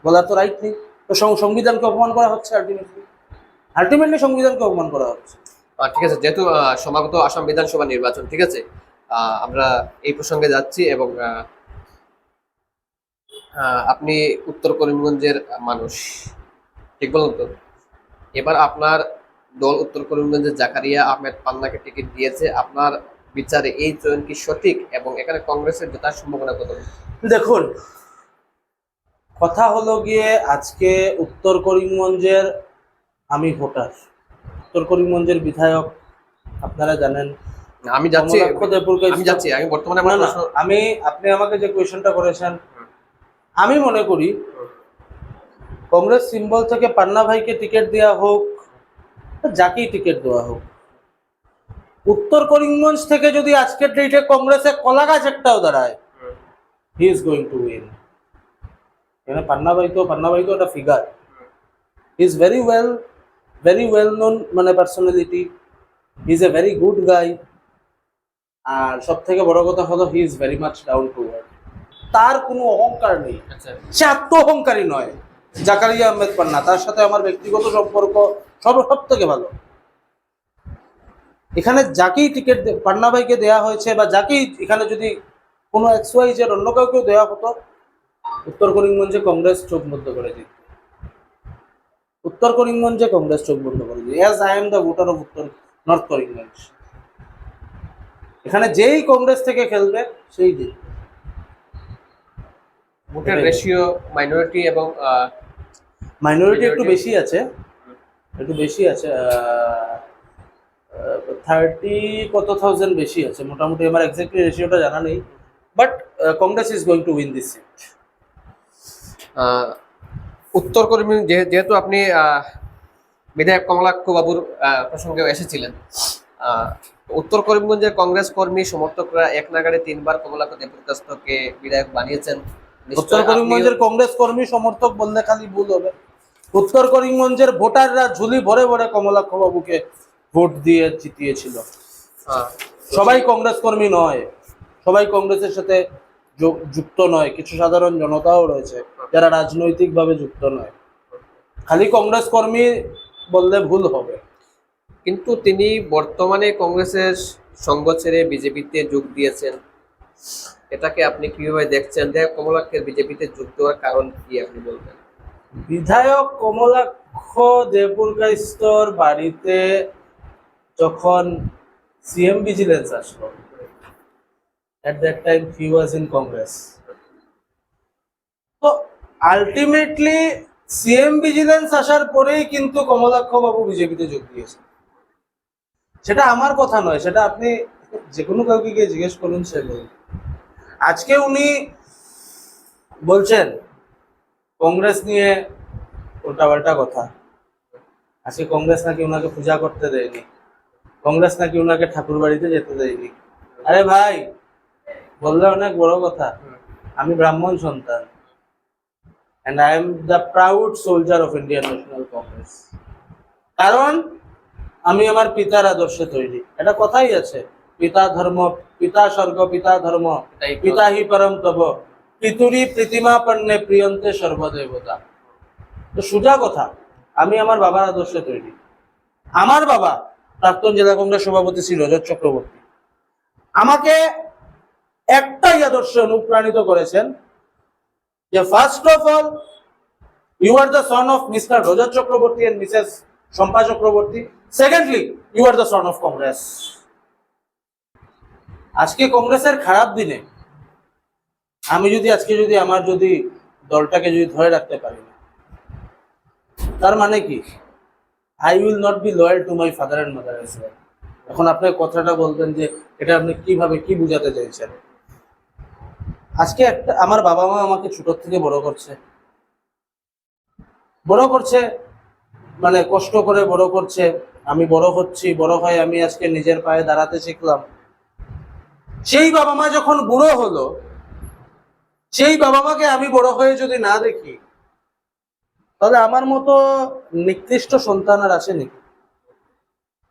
বলার তো রাইট নেই। তো সংবিধানকে অপমান করা হচ্ছে, আলটিমেটলি সংবিধানকে অপমান করা হচ্ছে। ঠিক আছে, যেহেতু সমাগত আসাম বিধানসভা নির্বাচন, ঠিক আছে, আমরা এই প্রসঙ্গে যাচ্ছি। এবং আপনি উত্তর করিমগঞ্জের মানুষ, ঠিক বলুন তো, এবার আপনার দল উত্তর করিমগঞ্জের জাকারিয়া আহমেদ পান্নাকে টিকিট দিয়েছে, আপনার বিচারে এই চয়ন কি সঠিক এবং এখানে কংগ্রেসের জেতার সম্ভাবনা কত? দেখুন, কথা হলো গিয়ে আজকে উত্তর করিমগঞ্জের আমি ভোটার, উত্তর করিমগঞ্জের বিধায়ক আপনারা জানেন। আমি যাচ্ছি আমি বর্তমানে আপনি আমাকে যে কোয়েশ্চেনটা করেছেন, আমি মনে করি কংগ্রেস সিম্বল থেকে পান্না ভাইকে টিকিট দেওয়া হোক, যাকেই টিকিট দেওয়া হোক, উত্তর করিমগঞ্জ থেকে যদি আজকের ডেটে কংগ্রেসে কলা গাছ একটাও দাঁড়ায়, he is going to win. এখানে পান্না ভাই তো একটা figure, he is very well known মানে personality, he is a very good guy. আর সব থেকে বড় কথা হলো he is very much down to earth. তার কোনো অহংকার নেই, সে আত্ম অহংকারী নয়। জাকারিয়া আহমেদ পান্না, তার সাথে আমার ব্যক্তিগত সম্পর্ক সব থেকে ভালো। এখানে যাকেই টিকিট পান্না ভাইকে দেওয়া হয়েছে বা যাকেই এখানে যদি কোনো XYZ অন্য কাউকেও দেওয়া হতো, উত্তর করিমগঞ্জে কংগ্রেস চোখ বন্ধ করে দিত। উত্তর করিমগঞ্জে কংগ্রেস চোখ বন্ধ করে দিত। As I am the voter of north Karimganj, এখানে যেই কংগ্রেস থেকে খেলবে সেই দিন ভোটের রেশিও মাইনরিটি এবং মাইনরিটি একটু বেশি আছে, 30,000 বেশি আছে মোটামুটি, আমার এক্স্যাক্টলি রেশিওটা জানা নেই, but Congress is going to win this seat. উত্তর করিমগঞ্জ যেহেতু আপনি বিধায়ক কমলাক্ষ বাবুর প্রসঙ্গেও এসেছিলেন, উত্তর করিমগঞ্জের কংগ্রেস কর্মী সমর্থকরা এক নাগাড়ে 3বার কমলাক্ষ দেবদাসকে বিধায়ক বানিয়েছেন। উত্তর করিমগঞ্জের কংগ্রেস কর্মী সমর্থক বললে খালি ভুল হবে। উত্তর করিমগঞ্জের ভোটাররা ঝুলি ভরে ভরে কমলাক্ষ বাবুকে ভোট দিয়ে জিতিয়েছিল। সবাই কংগ্রেস কর্মী নয়, সবাই কংগ্রেসের সাথে যুক্ত নয়, কিছু সাধারণ জনতাও রয়েছে যারা রাজনৈতিকভাবে যুক্ত নয়। খালি কংগ্রেস কর্মী বললে ভুল হবে। কিন্তু তিনি বর্তমানে কংগ্রেসের সঙ্গ ছেড়ে বিজেপিতে যোগ দিয়েছেন, এটাকে আপনি কিভাবে দেখছেন? যে কমলাক্ষের বিজেপিতে যোগ দেওয়ার কারণ কি আপনি বলবেন? বিধায়ক কমলাক্ষ দেবপুরকাইস্তর বাড়িতে যখন সিএম ভিজিলেন্স আসলো, at that time he was in Congress, তো আলটিমেটলি সিএম ভিজিলেন্স আসার পরেই কিন্তু কমলাক্ষ বাবু বিজেপিতে যোগ দিয়েছে। সেটা আমার কথা নয়, সেটা আপনি যে কোনো কাউকে গিয়ে জিজ্ঞেস করুন, সে বলবে। আজকে উনি বলছেন কংগ্রেস নিয়ে উল্টাপাল্টা কথা। আজকে কংগ্রেস নাকি ওনাকে পূজা করতে দেয়নি, কংগ্রেস নাকি ওনাকে ঠাকুর বাড়িতে যেতে দেয়নি। আরে ভাই, বললে অনেক বড় কথা। আমি ব্রাহ্মণ সন্তান, and I am the proud soldier of Indian National Congress, কারণ আমি আমার পিতার আদর্শে তৈরি। এটা কথাই আছে, পিতা ধর্ম, পিতা স্বর্গ, পিতা ধর্ম, পিতা হি পরম তব, পিতুরি প্রীতিমা পণ্যে প্রিয়ন্তে সর্বদেবতা। তো সোজা কথা, আমি আমার বাবার আদর্শে তৈরি। আমার বাবা প্রাক্তন জেলা কংগ্রেস সভাপতি ছিল রজত চক্রবর্তী, আমাকে একটাই আদর্শে অনুপ্রাণিত করেছেন যে first of all you are the son of mister Rajat Chakraborty and missus Shampa Chakraborty, secondly you are the son of Congress. আজকে কংগ্রেসের খারাপ দিনে আমি যদি আমার দলটাকে ধরে রাখতে পারি না, তার মানে কি I will not be loyal to my father and mother as well. এখন আপনি কথাটা বলবেন যে এটা আপনি কিভাবে কি বুঝাতে চাইছেন। আজকে আমার বাবা মা আমাকে ছোট থেকে বড় করছে, মানে কষ্ট করে বড় করছে। আমি বড় হচ্ছি, বড় হয়ে আমি আজকে নিজের পায়ে দাঁড়াতে শিখলাম। সেই বাবা মা যখন বুড়ো হলো, সেই বাবা মাকে আমি বড় হয়ে যদি না দেখি, তাহলে আমার মতো নিকৃষ্ট সন্তান আর আছে নাকি?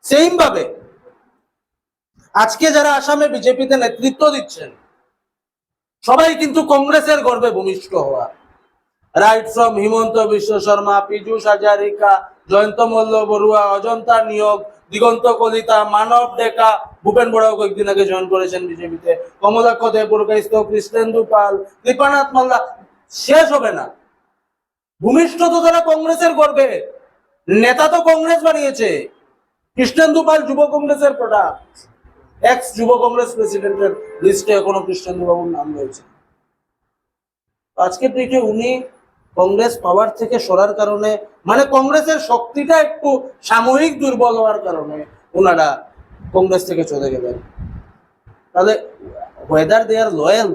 সেইম ভাবে আজকে যারা আসামে বিজেপিতে নেতৃত্ব দিচ্ছেন, সবাই কিন্তু কংগ্রেসের গর্বে ভূমিষ্ঠ হওয়া। রাইট ফ্রম হিমন্ত বিশ্ব শর্মা, পীযুষ হাজারিকা, জয়ন্ত মল্ল বড়ুয়া, অজন্তা নিয়োগ, দিগন্ত কলিতা, মানব ডেকা, ভূপেন বড়াও কয়েকদিন আগে জয়েন করেছেন বিজেপিতে, কমলাক্ষ দেবপুরকাইস্ত, কৃষ্ণেন্দু পাল, কৃপানাথ মাল্লা, শেষ হবে না। ভূমিষ্ঠ তো তারা কংগ্রেসের গর্বে, নেতা তো কংগ্রেস বানিয়েছে। কৃষ্ণেন্দু পাল যুব কংগ্রেসের প্রোডাক্ট, এক্স যুব কংগ্রেস প্রেসিডেন্টের লিস্টে এখনো কৃষ্ণেন্দু বাবুর নাম রয়েছে। আজকে ডেটে উনি কংগ্রেস পাওয়ার থেকে সরার কারণে, মানে কংগ্রেসের শক্তিটা একটু সাময়িক দুর্বল হওয়ার কারণে ওনারা কংগ্রেস থেকে চলে গেলেন। তাহলে ওয়েদার দে আর লয়াল,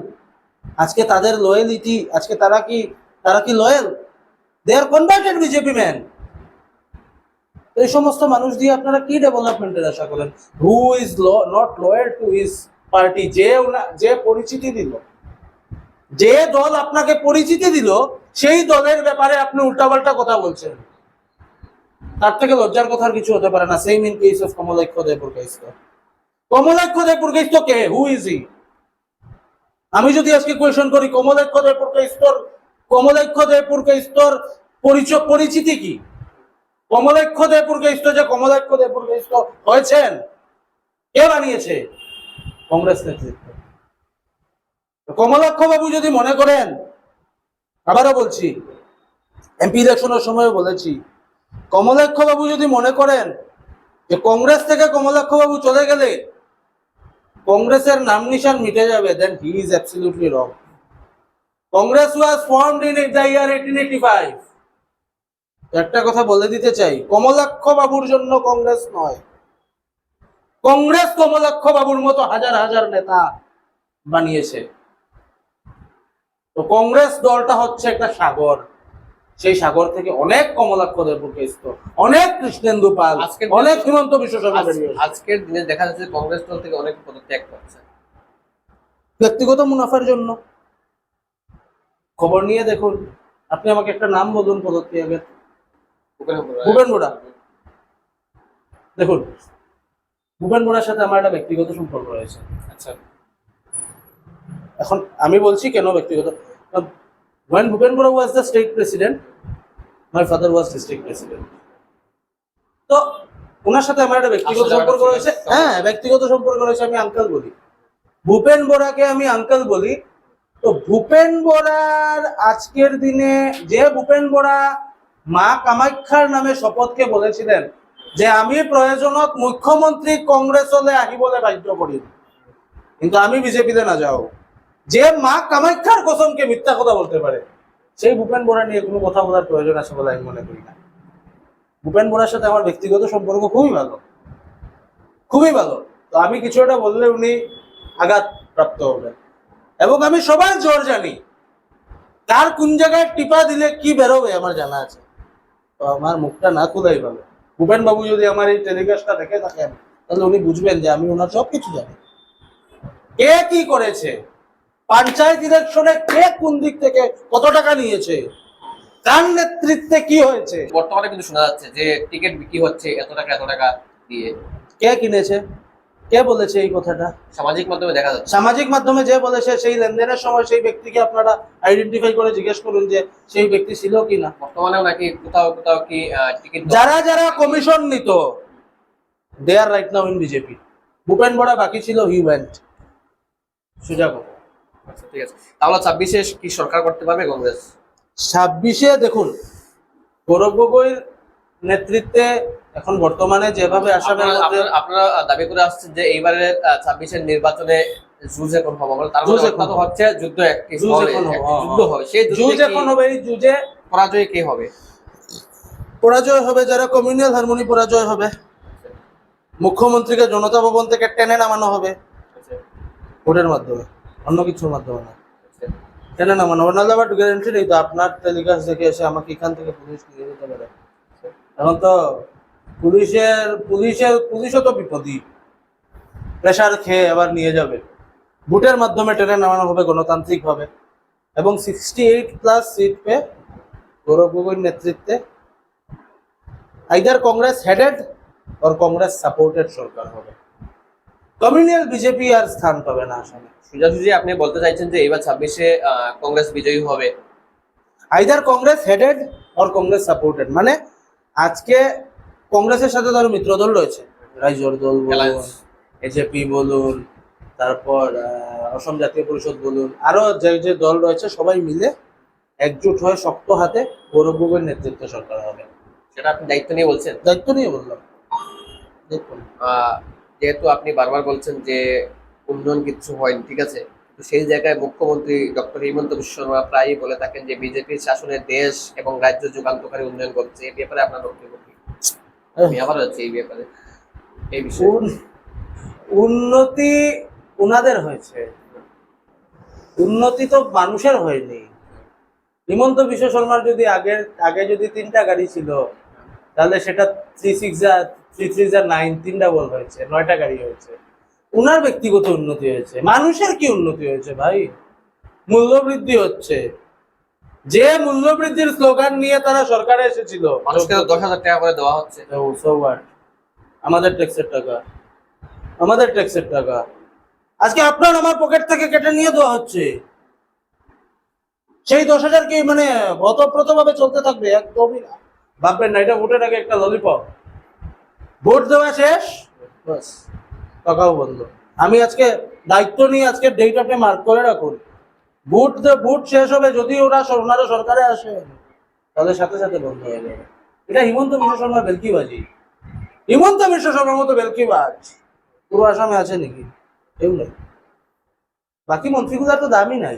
আজকে তাদের লয়ালিটি, আজকে তারা কি লয়াল? দে আর কনভার্টেড বিজেপি ম্যান। এই সমস্ত মানুষ দিয়ে আপনারা কি ডেভেলপমেন্টের আশা করেন? Who is not loyal to his party? যে পরিচিতি দিল, যে দল আপনাকে পরিচিতি দিল, সেই দলের ব্যাপারে আপনি উল্টাপাল্টা কথা বলছেন, তার থেকে লজ্জার কথার কিছু হতে পারে না। Same in case of Kamalaksha Debpurkayastha. Kamalaksha Debpurkayastha কে? Who is he? আমি যদি আজকে কোয়েশ্চন করি কমলাক্ষ দেবপুরকাইস্তর পরিচিতি কি? কমলাক্ষ দেবপুরকাইস্ত যে কমলাক্ষ দেবপুরকাইস্ত হয়েছেন, কে বানিয়েছে? কংগ্রেস নেতৃত্ব। কমলাক্ষ বাবু যদি মনে করেন, আবারও বলছি, এমপি ইলেকশনের সময় বলেছি, কমলাক্ষ বাবু যদি মনে করেন যে কংগ্রেস থেকে কমলাক্ষ বাবু চলে গেলে কংগ্রেসের নাম নিশান মিটে যাবে, then he is absolutely wrong. Congress was formed in the year 1885। একটা কথা বলে দিতে চাই, কমলাক্ষ বাবুর জন্য কংগ্রেস নয়, কংগ্রেস কমলাক্ষ বাবুর মতো হাজার হাজার নেতা বানিয়েছে। তো কংগ্রেস দলটা হচ্ছে একটা সাগর, সেই সাগর থেকে অনেক কমলাক্ষ দেবপুরকাইস্ত, অনেক কৃষ্ণেন্দু পাল, অনেক হিমন্ত বিশ্ব শর্মা বেরিয়েছে। আজকের দিনে দেখা যাচ্ছে কংগ্রেস দল থেকে অনেক পদত্যাগ করছে ব্যক্তিগত মুনাফার জন্য। খবর নিয়ে দেখুন। আপনি আমাকে একটা নাম বলুন পদত্যাগের। ভূপেন বোরা। দেখুন, ভূপেন বোরার সাথে আমার একটা ব্যক্তিগত সম্পর্ক রয়েছে। আচ্ছা, এখন আমি বলছি কেন ব্যক্তিগত। when Bhupen Bora was the state president, my father was district president. তো ওনার সাথে আমার একটা ব্যক্তিগত আসলে সম্পর্ক একটা রয়েছে। ছিল। হ্যাঁ, ব্যক্তিগত সম্পর্ক রয়েছে, আমি আঙ্কেল বলি। ভূপেন বোরাকে আমি আঙ্কেল বলি। তো ভূপেন বোরার আজকের দিনে, যে ভূপেন বোরা মা কামাখ্যার নামে শপথকে বলেছিলেন যে আমি প্রয়োজনত মুখ্যমন্ত্রী কংগ্রেস হলে আহিবলে বাধ্য করি, কিন্তু আমি বিজেপিতে না যাও, যে মা কামাখ্যার কসমকে মিথ্যা কথা বলতে পারে, সেই ভূপেন বোরা নিয়ে কোনো কথা বলার প্রয়োজন আছে বলে আমি মনে করি না। ভূপেন বোরার সাথে আমার ব্যক্তিগত সম্পর্ক খুবই ভালো, খুবই ভালো। তো আমি কিছু একটা বললে উনি আঘাত প্রাপ্ত হবেন, এবং আমি সবার জোর জানি, কার কোন জায়গায় টিপা দিলে কি বেরোবে আমার জানা আছে। তো আমার মুখটা না খুলাই ভালো। ভূপেন বাবু যদি আমার এই টেলিকাস্টটা দেখে থাকেন, তাহলে উনি বুঝবেন যে আমি ওনার সব কিছু জানি। কে কি করেছে, পঞ্চায়েত ইলেকশনে কে কোন দিক থেকে কত টাকা নিয়েছে, কার নেতৃত্বে কি হয়েছে, বর্তমানে কিন্তু শোনা যাচ্ছে যে টিকিট বিক্রি হচ্ছে এত টাকা দিয়ে। কে কিনেছে, কে বলেছে এই কথাটা? সামাজিক মাধ্যমে দেখা যাচ্ছে। সামাজিক মাধ্যমে যে বলেছে, সেই লেনদেনের সময় সেই ব্যক্তিকে আপনারা আইডেন্টিফাই করে জিজ্ঞেস করুন যে সেই ব্যক্তি ছিল কি না। বর্তমানেও নাকি কোথাও কি টিকিট যারা যারা কমিশন নিত, they are right now in BJP. Bhupen Bora বাকি ছিল, হি ওয়েন্ট। সুযোগ। আচ্ছা, ঠিক আছে। তাহলে 26-এ কি সরকার করতে পারবে কংগ্রেস? 26-এ দেখুন, গৌরব গগৈর নেতৃত্বে এখন বর্তমানে যেভাবে আসামের মধ্যে আপনারা দাবি করে আসছেন যে এইবারে 26-এর নির্বাচনে জুজ এখন হবে, তার জুজ মানে এখন অর্থাৎ হচ্ছে যুদ্ধ একটি জুজ হবে, এখন হবে, একটি যুদ্ধ হবে। সেই জুজ যুদ্ধে এখন হবে। এই জুজে পরাজয় কে হবে? পরাজয় হবে যারা কমিউনাল হারমোনি, পরাজয় হবে। মুখ্যমন্ত্রীকে জনতা ভবন থেকে টেনে নামানো হবে ভোটের মাধ্যমে, অন্য কিছুর মাধ্যমে না। টেনে নামানো হবে, নাহলে আবার গ্যারান্টি নেই তো আপনার টেলিকাস্ট দেখে এসে আমাকে এখান থেকে পুলিশ নিয়ে যেতে পারে। এখন তো পুলিশও তো বিপদী, প্রেশার খেয়ে আবার নিয়ে যাবে। ভোটের মাধ্যমে টেনে নামানো হবে গণতান্ত্রিক ভাবে, এবং 68+ সিট পে গৌরব গগৈর নেতৃত্বে আইদার কংগ্রেস হেডেড और কংগ্রেস সাপোর্টেড সরকার হবে। কমিউনাল বিজেপি আর স্থান পাবে না আসলে। সোজাসুজি আপনি বলতে চাইছেন যে এবার 26-এ কংগ্রেস বিজয়ী হবে? আইদার কংগ্রেস হেডেড और কংগ্রেস সাপোর্টেড, মানে আজকে কংগ্রেসের সাথে ধরো মিত্র দল রয়েছে, রাইজোর দল বলুন, Alliance। এজেপি বলুন, তারপর অসম জাতীয় পরিষদ বলুন, আরো যে যে দল রয়েছে, সবাই মিলে একজোট হয়ে শক্ত হাতে গৌরব গগৈর নেতৃত্বে সরকার হবে। সেটা আপনি দায়িত্ব নিয়ে বলছেন? দায়িত্ব নিয়ে বললাম। দেখুন, যেহেতু আপনি বারবার বলছেন যে উন্নয়ন কিছু হয়নি, ঠিক আছে, তো সেই জায়গায় মুখ্যমন্ত্রী ডক্টর হিমন্ত বিশ্ব শর্মা প্রায়ই বলে থাকেন যে বিজেপির শাসনে দেশ এবং রাজ্য যুগান্তকারী উন্নয়ন করছে। এই ব্যাপারে আপনার বক্তব্য কি? আমি আবার হচ্ছে এই ব্যাপারে, এই বিষয়ে। উন্নতি উনাদের হয়েছে, উন্নতি তো মানুষের হয়নি। হিমন্ত বিশ্ব শর্মার যদি আগে যদি 3টা গাড়ি ছিল, তাহলে সেটা 3-3-9 3 ডাবল হয়েছে, 9টা গাড়ি হয়েছে। উনার ব্যক্তিগত উন্নতি হয়েছে, মানুষের কি উন্নতি হয়েছে ভাই? মূল্যবৃদ্ধি হচ্ছে, যে মূল্যবৃদ্ধির স্লোগান নিয়ে তারা সরকারে এসেছিল, মানুষকে 10,000 টাকা করে দেওয়া হচ্ছে। So what? আমাদের ট্যাক্সের টাকা, আমাদের ট্যাক্সের টাকা আজকে আপনার আমার পকেট থেকে কেটে নিয়ে দেওয়া হচ্ছে। সেই 10,000 কি মানে অতপ্রত ভাবে চলতে থাকবে? একদমই না। ভাববেন না এটা ভোটের আগে একটা ললিপপ, ভোট দেওয়া শেষ, বাস টাকাও বন্ধ। আমি আজকে দায়িত্ব নিয়ে আজকে ডেট আপনি মার্ক করে রাখুন, ভোট শেষ হবে, যদি ওনারা সরকারে আসে, তাহলে সাথে সাথে বন্ধ হয়ে যাবে। এটা হিমন্ত বিশ্ব শর্মার বেলকিবাজি। হিমন্ত বিশ্ব শর্মার মতো বেলকিবাজ পুরো আসামে আছে নাকি? কেউ নেই। বাকি মন্ত্রীগুলার তো দামই নাই।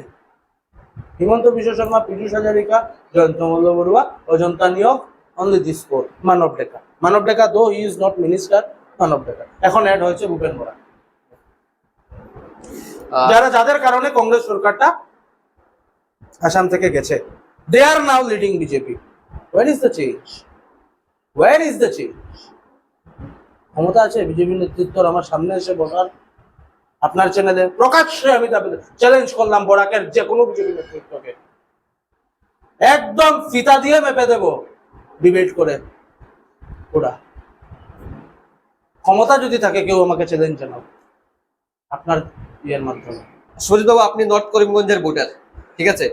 হিমন্ত বিশ্ব শর্মা, পীযূষ হাজারিকা, জয়ন্ত মল্ল বড়ুয়া, অজন্তা নিয়োগ, অনলি দিস ফোর। মানব ডেকা দো হি ইজ নট মিনিস্টার, মানব ডেকা। এখন অ্যাড হয়েছে ভূপেন বোরা, যাদের কারণে কংগ্রেস সরকারটা আসাম থেকে গেছে। They are now leading BJP. Where is the change? Where is the change? ক্ষমতা আছে বিজেপি নেতৃত্বর আমার সামনে এসে বসার? আপনার চ্যানেলে প্রকাশ্যে আমি চ্যালেঞ্জ করলাম বরাকের যে কোনো বিজেপি নেতৃত্বকে, একদম ফিতা দিয়ে মেপে দেব ডিবেট করে ওরা। ক্ষমতা যদি থাকে কেউ আমাকে চ্যালেঞ্জ জানাও আপনার ইয়ের মাধ্যমে। সুজিতবাবু, আপনি নর্থ করিমগঞ্জের ভোটার, ঠিক আছে?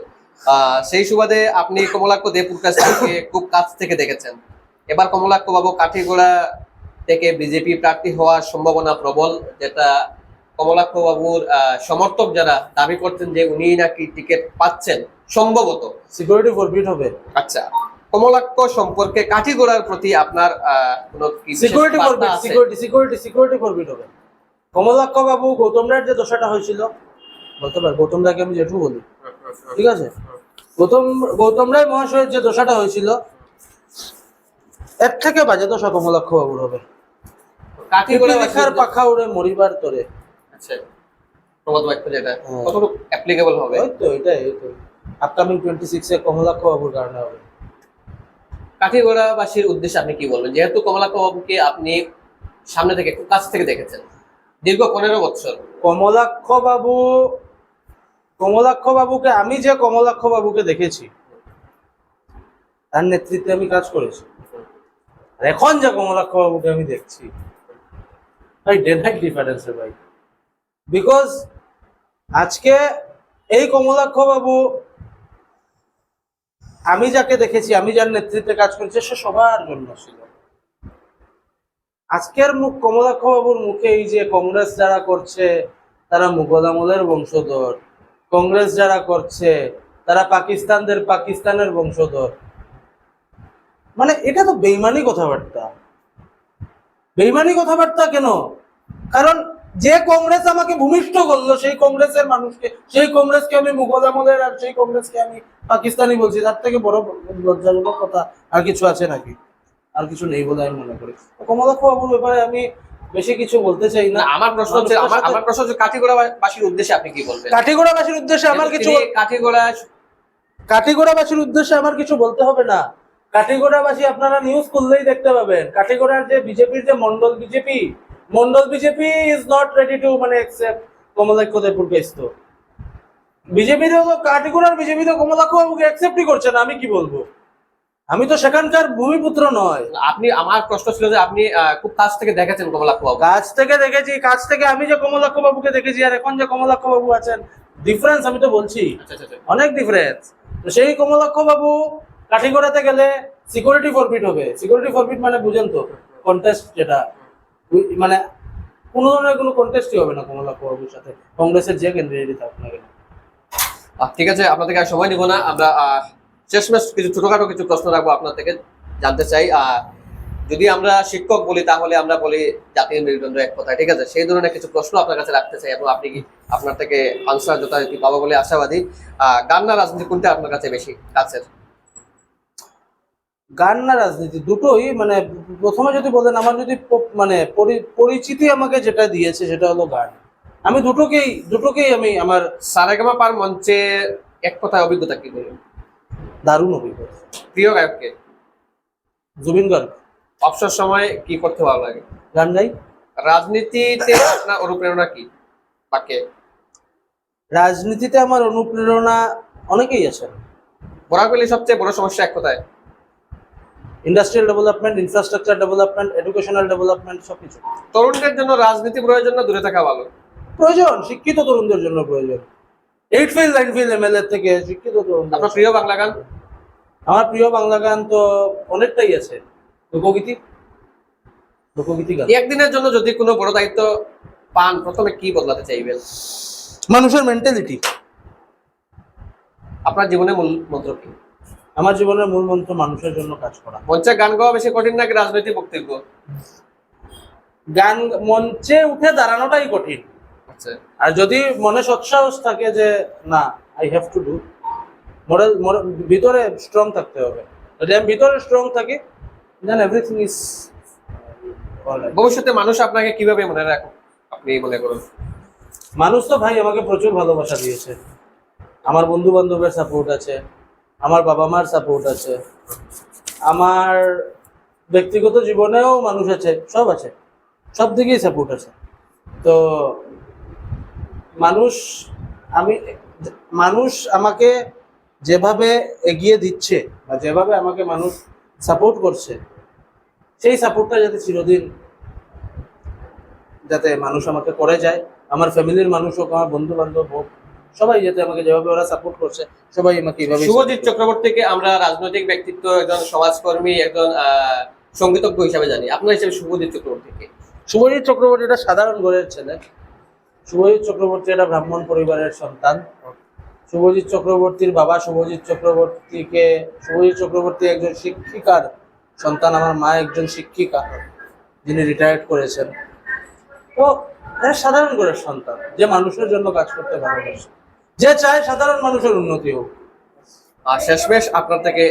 সেই সুবাদে আপনি কমলাক্ষ দেবপুরকাশকে খুব কাছ থেকে দেখেছেন। এবার কমলাক্ষ বাবু কাঠিগোড়া থেকে বিজেপি প্রার্থী হওয়ার সম্ভাবনা প্রবল, যেটা কমলাক্ষ বাবুর সমর্থক যারা দাবি করছেন যে উনি নাকি টিকিট পাচ্ছেন সম্ভবত। সিকিউরিটি ফরবিট হবে। আচ্ছা, কমলাক্ষ সম্পর্কে কাঠিগোড়ার প্রতি আপনার কোনো কি বিশেষ সিকিউরিটি বার্তা ফরবিট, আছে? সিকিউরিটি ফরবিট হবে। কমলাক্ষ বাবু গৌতম রায়ের যে দশাটা হয়েছিল, বলতে পার গৌতম রায়কে আমি যেটু বলি, ঠিক আছে, গৌতম রায় মহাশয়ের যে দশাটা হয়েছিল এর থেকে বাজে দশা কমলাক্ষ বাবুর হবে। কাঠিগোড়া লেখার পাখা উড়ে মরিবার তরে। আচ্ছা, প্রবাদ বাক্য যেটা হ্যাঁ। কতটুকু অ্যাপ্লিকেবল হবে? ওই তো এটাই আপকামিং 26 এ কমলাক্ষ বাবুর কারণে হবে। কাঠিগোড়াবাসীর উদ্দেশ্যে আপনি কি বলবেন, যেহেতু কমলাক্ষ বাবুকে আপনি সামনে থেকে খুব কাছ থেকে দেখেছেন দীর্ঘ 15 বছর? কমলাক্ষ বাবুকে আমি যে কমলাক্ষ বাবুকে দেখেছি তার নেতৃত্বে আমি কাজ করেছি, আর এখন যে কমলাক্ষ বাবুকে আমি দেখছি ভাই ডে নাইট ডিফারেন্স রে ভাই। বিকজ আজকে এই কমলাক্ষ বাবু, আমি যাকে দেখেছি, আমি যার নেতৃত্বে কাজ করেছি, সে সবার জন্য ছিল। আজকের মুখ কমলাক্ষ বাবুর মুখে এই যে কংগ্রেস যারা করছে তারা মুঘল আমলের বংশধর, কংগ্রেস যারা করছে তারা পাকিস্তানের বংশধর, মানে এটা তো বেইমানি কথাবার্তা। বেইমানি কথাবার্তা কেন? কারণ যে কংগ্রেস আমাকে ভূমিষ্ঠ করলো সেই কংগ্রেসের মানুষকে, সেই কংগ্রেসকে আমি মুঘল আমলের আর সেই কংগ্রেসকে আমি পাকিস্তানি বলছি, তার থেকে বড় লজ্জাজনক কথা আর কিছু আছে নাকি? আর কিছু নেই বলে আমি মনে করি। কমলাক্ষ বাবুর ব্যাপারে আমি বেশি কিছু বলতে চাই না। আমার প্রশ্ন হচ্ছে, আমার প্রশ্ন হচ্ছে কাঠিগোড়াবাসীর উদ্দেশ্যে আপনি কি বলবেন? কাঠিগোড়াবাসীর উদ্দেশ্যে আমার কিছু, কাঠিগোড়াবাসীর উদ্দেশ্যে আমার কিছু বলতে হবে না। কাঠিগোড়াবাসী আপনারা নিউজ খুললেই দেখতে পাবেন, কাঠিগোড়ার যে বিজেপির যে Mondal BJP is not ready to মানে অ্যাকসেপ্ট কমলাক্ষ দেবপুরকাশকে। বিজেপির কাঠিগোড়ার বিজেপি তো কমলাক্ষ বাবুকে অ্যাকসেপ্টই করছে না। আমি কি বলবো? আমি তো সেখানকার ভূমিপুত্র নয়। আপনি, আমার প্রশ্ন ছিল যে আপনি খুব কাছ থেকে দেখেছেন কমলাক্ষ বাবু। কাছ থেকে দেখেছি, কাছ থেকে আমি যে কমলাক্ষ বাবুকে দেখেছি আর এখন যে কমলাক্ষ বাবু আছেন, ডিফারেন্স আমি তো বলছি, অনেক ডিফারেন্স। তো সেই কমলাক্ষ বাবু কাঠিগোড়াতে গেলে সিকিউরিটি ফরবিট হবে। সিকিউরিটি ফরবিট মানে বুঝেন তো, কন্টেস্ট যেটা, মানে কোনো ধরনের কোনো কন্টেস্টই হবে না কমলাক্ষ বাবুর সাথে, কংগ্রেসের যে ক্যান্ডিডেটই থাকুক না কেন। ঠিক আছে, আপনাদেরকে আর সময় নিব না। আমরা শেষমেশ কিছু ছোটখাটো কিছু প্রশ্ন রাখবো আপনার থেকে, জানতে চাই। যদি আমরা শিক্ষক বলি তাহলে আমরা বলি জাতীয় মেরুদণ্ড এক কথায়, ঠিক আছে? সেই ধরনের কিছু প্রশ্ন আপনার কাছে রাখতে চাই এবং আপনি কি আপনার থেকে আনসার যথারীতি পাবো বলে আশাবাদী। গান না রাজনীতি কোনটা আপনার কাছে বেশি কাছের? গান না রাজনীতি দুটোই, মানে প্রথমে যদি বলেন আমার যদি মানে পরিচিতি আমাকে যেটা দিয়েছে সেটা হলো গান। আমি দুটোকেই আমি আমার সারেগামা পার মঞ্চে এক কথায় অভিজ্ঞতা কি বলবেন? দারুণ অভিজ্ঞতা। প্রিয় গায়ক কে? জুবিন গার্গ। অবসর সময় কি করতে ভালো লাগে? গান গাই। রাজনীতিতে আপনার অনুপ্রেরণা কি বা কে? রাজনীতিতে আমার অনুপ্রেরণা অনেকেই আছে। বরাকবেলি সবচেয়ে বড় সমস্যা এক কথায়? Industrial development, infrastructure development, educational development, সবকিছু। তরুণদের জন্য রাজনীতি প্রয়োজন না দূরে থাকা ভালো? প্রয়োজন, শিক্ষিত তরুণদের জন্য প্রয়োজন। 8 ফিল 9 ফিল এমএলএ থেকে শিক্ষিত তরুণ। আপনার প্রিয় বাংলা গান? আমার প্রিয় বাংলা গান তো অনেকটাই আছে। লোকগীতি গান। একদিনের জন্য যদি কোনো বড় দায়িত্ব পান, প্রথমে কি বদলাতে চাইবেন? মানুষের মেন্টালিটি। আপনার জীবনে মূল মন্ত্র কি? আমার জীবনের মূল মন্ত্র মানুষের জন্য কাজ করা। মঞ্চে গান গাওয়া বেশি কঠিন নাকি রাজনৈতিক বক্তব্য? গান মঞ্চে উঠে দাঁড়ানোটাই কঠিন। আচ্ছা, আর যদি মনে সৎসাহস থাকে যে না I have to do, moral ভিতরে স্ট্রং থাকতে হবে। যদি আমি ভিতরে স্ট্রং থাকি দেন এভরিথিং ইজ অলরাইট। ভবিষ্যতে মানুষ আপনাকে কিভাবে মনে রাখো আপনি মনে করুন? মানুষ তো ভাই আমাকে প্রচুর ভালোবাসা দিয়েছে। আমার বন্ধু বান্ধবের সাপোর্ট আছে, আমার বাবা মার সাপোর্ট আছে, আমার ব্যক্তিগত জীবনেও মানুষ আছে, সব আছে, সব দিকেই সাপোর্ট আছে। তো মানুষ আমাকে যেভাবে এগিয়ে দিচ্ছে বা যেভাবে আমাকে মানুষ সাপোর্ট করছে, সেই সাপোর্টটা যাতে চিরদিন যাতে মানুষ আমাকে করে যায়, আমার ফ্যামিলির মানুষ হোক, আমার বন্ধু বান্ধব হোক, সবাই যাতে আমাকে যেভাবে ওরা সাপোর্ট করছে, সবাই আমাকে এইভাবে শুভজিৎ চক্রবর্তীকে আমরা রাজনৈতিক ব্যক্তিত্ব, একজন সমাজকর্মী, একজন সঙ্গীতজ্ঞ হিসাবে জানি। আপনার হিসেবে শুভজিৎ চক্রবর্তীকে? শুভজিৎ চক্রবর্তী একটা সাধারণ ঘরের ছেলে। শুভজিৎ চক্রবর্তী একটা ব্রাহ্মণ পরিবারের সন্তান। শুভজিৎ চক্রবর্তীর বাবা শুভজিৎ চক্রবর্তী একজন শিক্ষিকার সন্তান। আমার মা একজন শিক্ষিকা, যিনি রিটায়ার্ড করেছেন। তো এরা সাধারণ ঘরের সন্তান, যে মানুষের জন্য কাজ করতে ভালোবাসে, যে চায় সাধারণ মানুষের উন্নতি হোক। আর শেষমেশ আপনার থেকে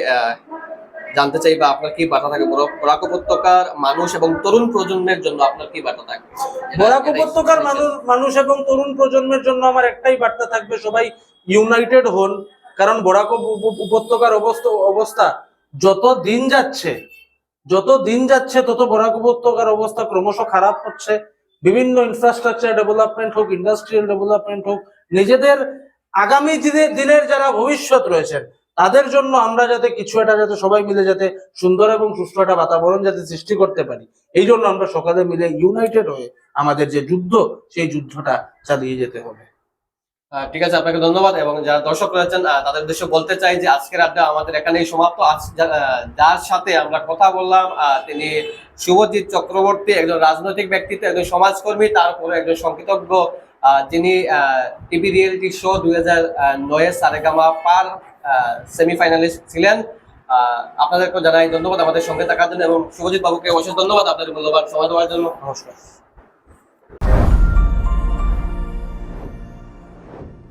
জানতে চাই, বা আপনার কি বার্তা থাকে বরাক উপত্যকার মানুষ এবং তরুণ প্রজন্মের জন্য? আপনার কি বার্তা থাকে বরাক উপত্যকার মানুষ এবং তরুণ প্রজন্মের জন্য? আমার একটাই বার্তা থাকবে, সবাই ইউনাইটেড হন। কারণ বরাক উপত্যকার অবস্থা যত দিন যাচ্ছে তত বরাক উপত্যকার অবস্থা ক্রমশ খারাপ হচ্ছে। বিভিন্ন ইনফ্রাস্ট্রাকচার ডেভেলপমেন্ট হোক, ইন্ডাস্ট্রিয়াল ডেভেলপমেন্ট হোক, নিজেদের আগামী দিনের যারা ভবিষ্যৎ রয়েছেন তাদের জন্য আমরা যাতে কিছু একটা, যাতে সবাই মিলে যাতে সুন্দর এবং সুস্থ একটা বাতাবরণ যাতে সৃষ্টি করতে পারি, এই জন্য আমরা সকালে মিলে ইউনাইটেড হয়ে আমাদের যে যুদ্ধ, সেই যুদ্ধটা চালিয়ে যেতে হবে। ঠিক আছে, আপনাকে ধন্যবাদ। এবং যারা দর্শক রয়েছেন তাদের উদ্দেশ্যে বলতে চাই যে আজকের আড্ডা আমাদের এখানেই সমাপ্ত। যার সাথে আমরা কথা বললাম তিনি শুভজিৎ চক্রবর্তী, একজন রাজনৈতিক ব্যক্তিত্ব, একজন সমাজকর্মী, তারপরে একজন সংগীতজ্ঞ, যিনি টিভি রিয়েলিটি শো 2009 সারেগামা পার সেমিফাইনালিস্ট ছিলেন। আপনাদেরকে জানাই ধন্যবাদ আমাদের সঙ্গে থাকার জন্য, এবং শুভজিৎ বাবুকে অশেষ ধন্যবাদ আপনাদের মূল্যবান সময় দেওয়ার জন্য। নমস্কার।